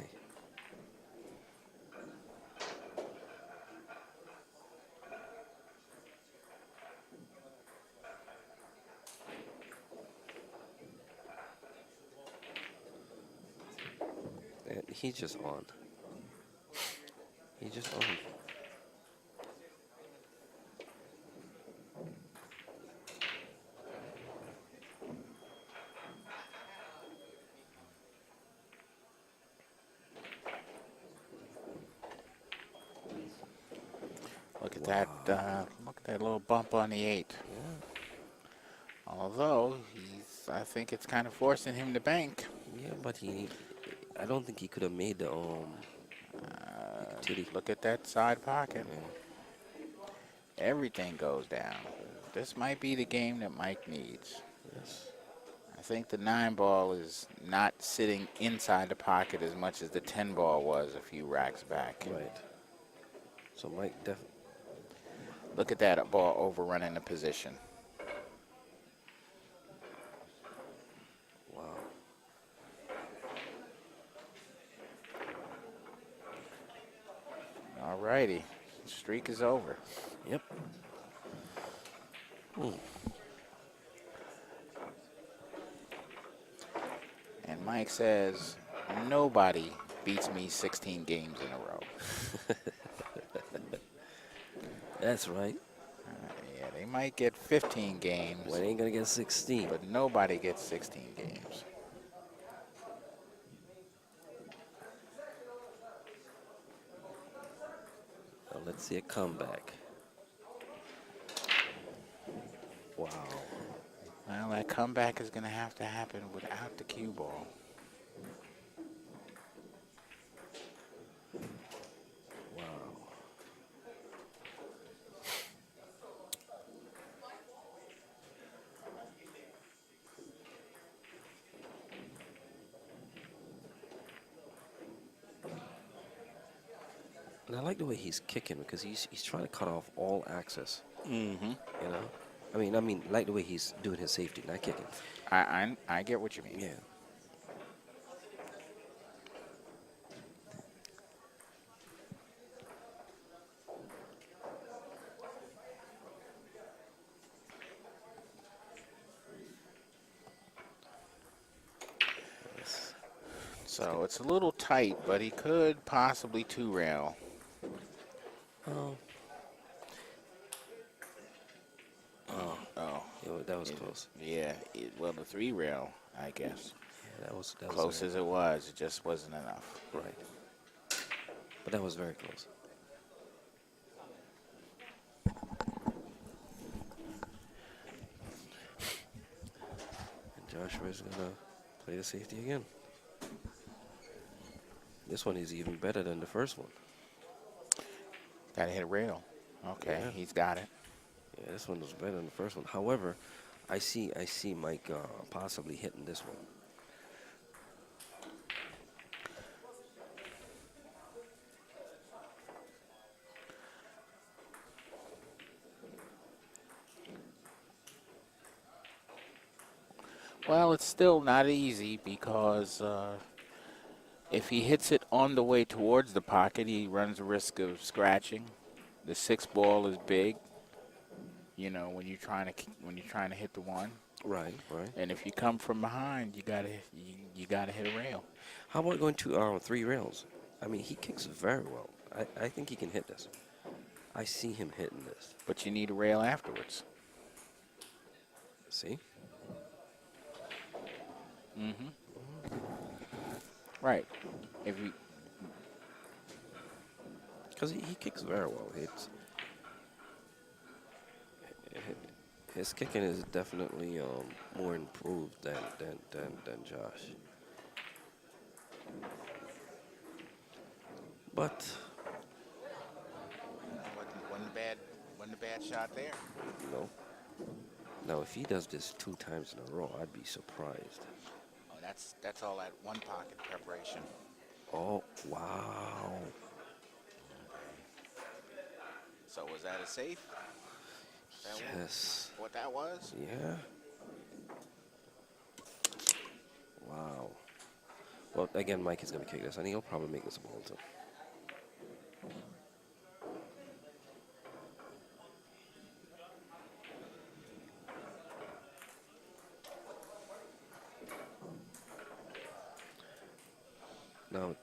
And he's just on. He's just on. Look at that! Look at that little bump on the 8. Yeah. Although I think it's kind of forcing him to bank. Yeah, but I don't think he could have made the titty. Look at that side pocket. Yeah. Everything goes down. This might be the game that Mike needs. Yes. I think the 9 ball is not sitting inside the pocket as much as the 10 ball was a few racks back. Right. So Mike definitely. Look at that ball overrunning the position. Wow. All righty. Streak is over. Yep. And Mike says, nobody beats me 16 games in a row. That's right. Yeah, they might get 15 games, Well, they ain't gonna get 16. but nobody gets 16 games. Now let's see a comeback. Wow. Well, that comeback is going to happen without the cue ball. Wow. And I like the way he's kicking because he's trying to cut off all access. Mm-hmm. You know, I mean, like the way he's doing his safety, not kicking. I get what you mean. Yeah. So it's a little tight, but he could possibly 2-rail. Oh. Oh, Yeah, that was close. yeah. Well, the 3-rail, I guess. Yeah, that was Close very, as it was, it just wasn't enough. right. But that was very close. And Joshua's gonna play the safety again. This one is even better than the first one. Got to hit a rail. Okay, Yeah. he's got it. Yeah, this one was better than the first one. However, I see Mike possibly hitting this one. Well, it's still not easy because if he hits it On the way towards the pocket, he runs the risk of scratching. The 6 ball is big. You know, when you're trying to hit the 1, Right, right. and if you come from behind, you gotta hit a rail. How about going to 3 rails? I mean, he kicks very well. I think he can hit this. I see him hitting this. But you need a rail afterwards. See? Right. If you Because he kicks very well. His kicking is definitely more improved than Josh. But wasn't a bad shot there. no. Now, if he does this 2 times in a row, I'd be surprised. Oh, that's all that 1 pocket preparation. Oh, wow. So was that a safe? Yes. What that was? Yeah. Wow. Well, again, Mike is going to kick this, and he'll probably make this a ball, too. Now,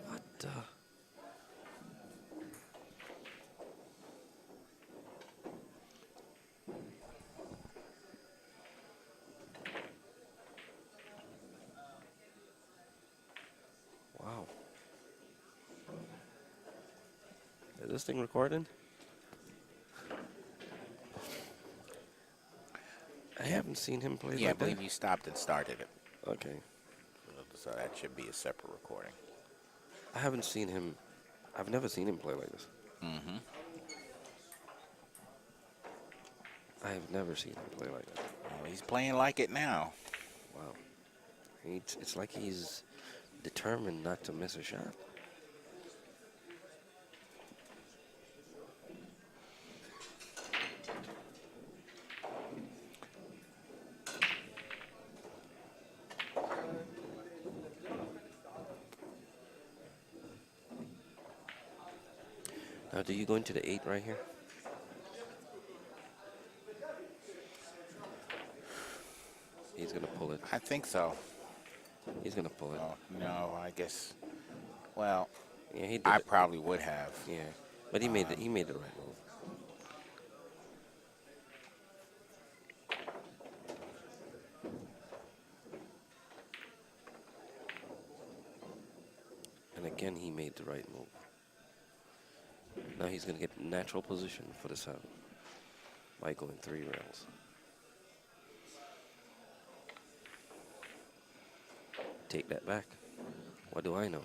what the? Wow. Is this thing recording? I haven't seen him play Yeah, I like that. believe you stopped and started it. Okay. So that should be a separate recording. I haven't seen him. I've never seen him play like this. Mm-hmm. I have never seen him play like that. Well, he's playing like it now. Wow. It's like he's determined not to miss a shot. Now, do you go into the 8 right here? He's going to pull it. I think so. He's going to pull it. Oh, no, I guess. Well, Yeah, he did I it. probably would have. Yeah, but he made the right move. And again, he made the right move. Now he's going to get natural position for the 7 by going 3 rails. Take that back. What do I know?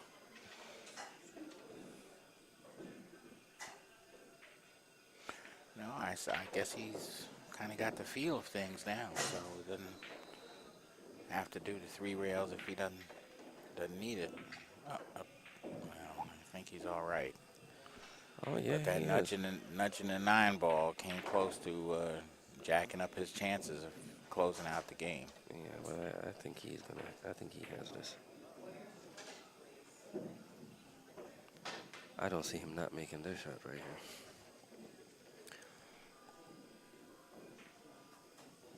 No, I guess he's kind of got the feel of things now, so he doesn't have to do the 3 rails if he doesn't need it. Well, I think he's all right. Oh yeah, But that he nudging the 9 ball came close to jacking up his chances of closing out the game. Yeah, but I think he's gonna. I think he has this. I don't see him not making this shot right here.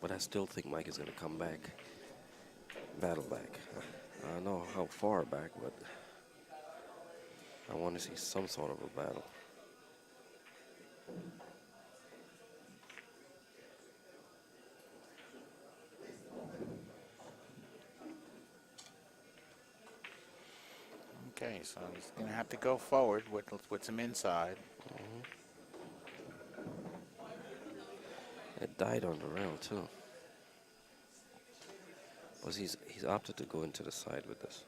But I still think Mike is gonna come back, battle back. I don't know how far back, but I want to see some sort of a battle. Okay, so he's going to have to go forward with some inside. It died on the rail too. But he's opted to go into the side with this.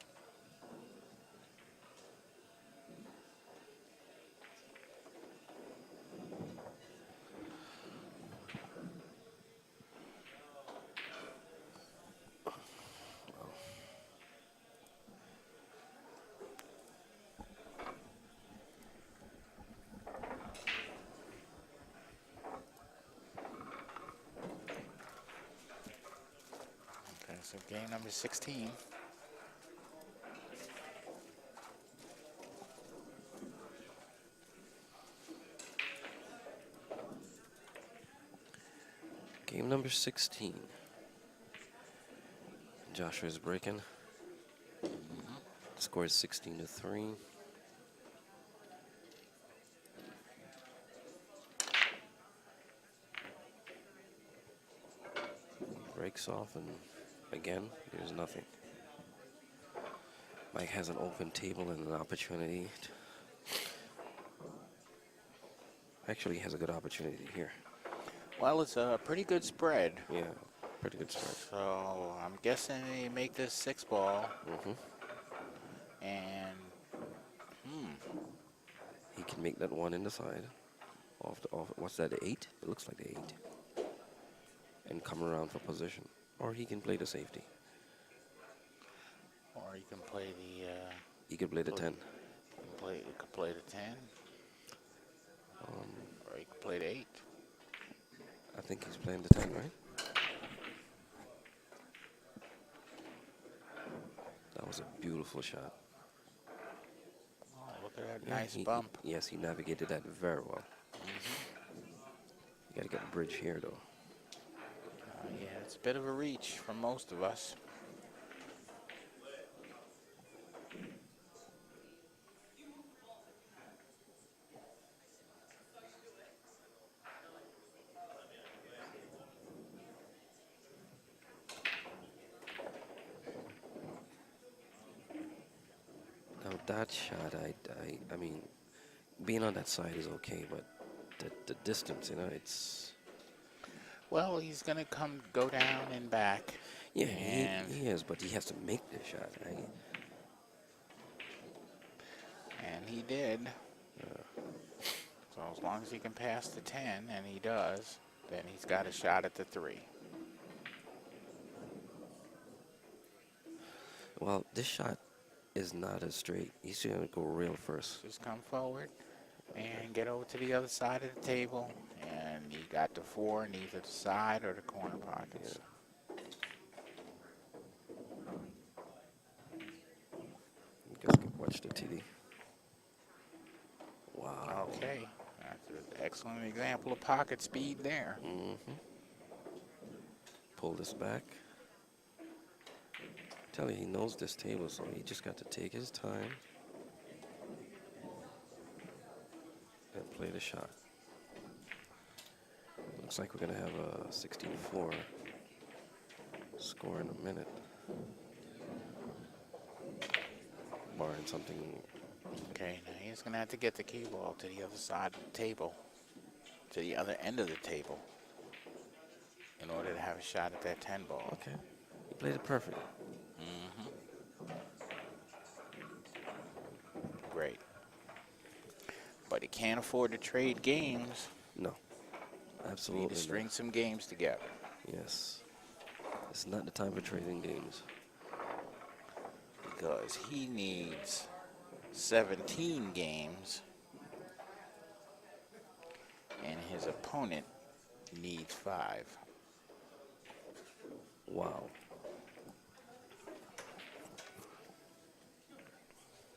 So game number 16. Game number 16. Joshua is breaking. Score is 16-3. Breaks off, and again, there's nothing. Mike has an open table and an opportunity. Actually, he has a good opportunity here. Well, it's a pretty good spread. Yeah, pretty good start. So I'm guessing they make this 6-ball. Mm-hmm. And, He can make that one in the side. Off. What's that, the 8? It looks like the 8. And come around for position. Or he can play the safety. or you can play the, He could play the 10. you could play the 10. Or you could play the 8. I think he's playing the 10, right? That was a beautiful shot. Oh, look at that Yeah, nice bump. Yes, he navigated that very well. You got to get a bridge here, though. Yeah, it's a bit of a reach for most of us. Now that shot, I mean, being on that side is okay, but the distance, it's. Well, he's going to go down and back. Yeah, And- he is, but he has to make the shot. And he did. So as long as he can pass the 10, and he does, then he's got a shot at the 3. Well, this shot is not as straight. He's going to go real first. Just come forward and get over to the other side of the table. And you got the 4 in either the side or the corner pockets. You guys can watch the TD. Wow. Okay. That's an excellent example of pocket speed there. Mm-hmm. Pull this back. Tell you, he knows this table, so he just got to take his time and play the shot. Looks like we're going to have a 16-4 score in a minute. Barring something. Okay, now he's going to have to get the cue ball to the other side of the table, to the other end of the table, in order to have a shot at that 10 ball. Okay. He played it perfect. Great. But he can't afford to trade games. No. We Absolutely. need to not. string some games together. Yes. It's not the time for trading games. Because he needs 17 games. And his opponent needs 5. Wow.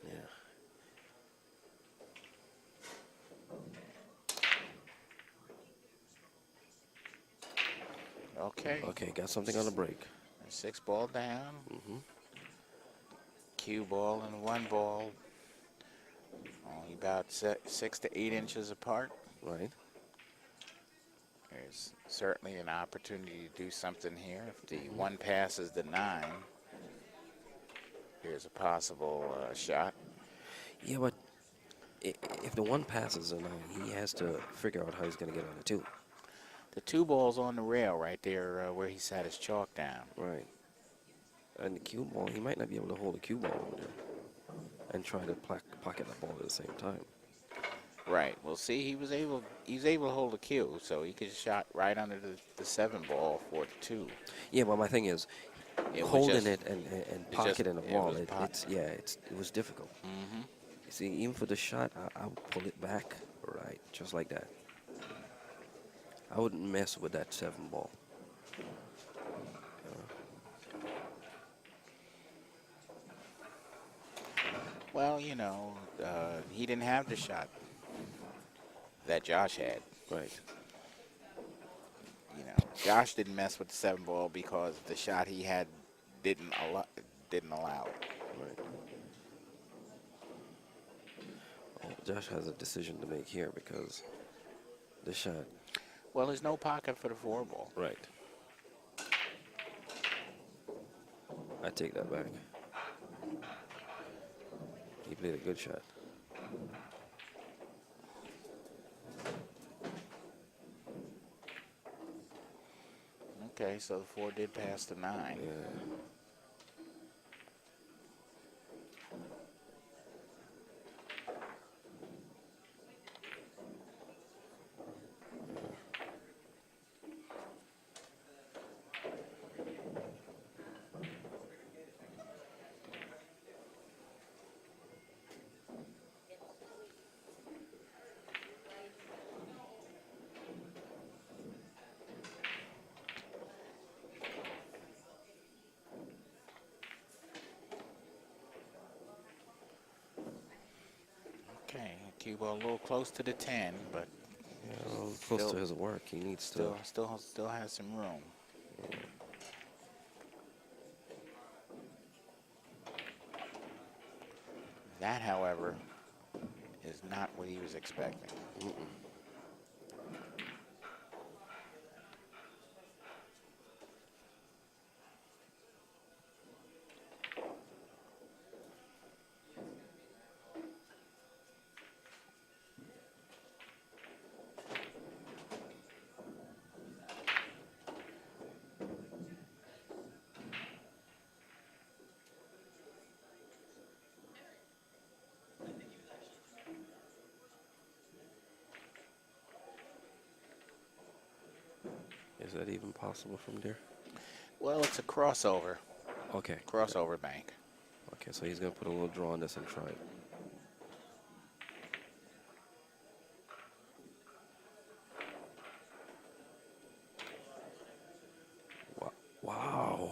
Yeah. Okay. Okay, got something on the break. 6 ball down. Mm-hmm. Cue ball and 1 ball. Only about 6 to 8 inches apart. Right. There's certainly an opportunity to do something here. If the 1 passes the 9, here's a possible shot. Yeah, but if the 1 passes a 9, he has to figure out how he's going to get on the 2. The 2 ball's on the rail right there where he sat his chalk down. Right. And the cue ball, he might not be able to hold the cue ball over there and try to pocket the ball at the same time. Right. Well, see, he was able to hold the cue, so he could shot right under the 7 ball for the 2. Yeah, but my thing is, It was holding just- it and just- pocketing the it ball, was it was difficult. Mm-hmm. You see, even for the shot, I would pull it back, right, just like that. I wouldn't mess with that 7 ball. Well, you know, he didn't have the shot that Josh had. Right. You know, Josh didn't mess with the 7 ball because the shot he had didn't allow didn't allow it. Right. Oh, Josh has a decision to make here because the shot. Well, there's no pocket for the 4 ball. Right. I take that back. He played a good shot. Okay, so the 4 did pass the 9. Yeah. Okay, cue ball a little close to the 10, but Yeah, well, close to his work. He needs to. still has some room. That, however, is not what he was expecting. Mm-mm. Is that even possible from there? Well, it's a crossover, Okay. crossover bank. Okay, so he's gonna put a little draw on this and try it. Wow.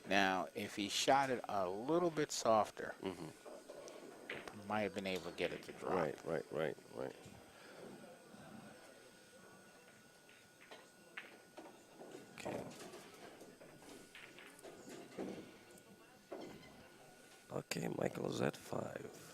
Now, if he shot it a little bit softer, Mm-hmm. might have been able to get it to drop. Right, right, right, right. Okay. Okay, Michael is at 5.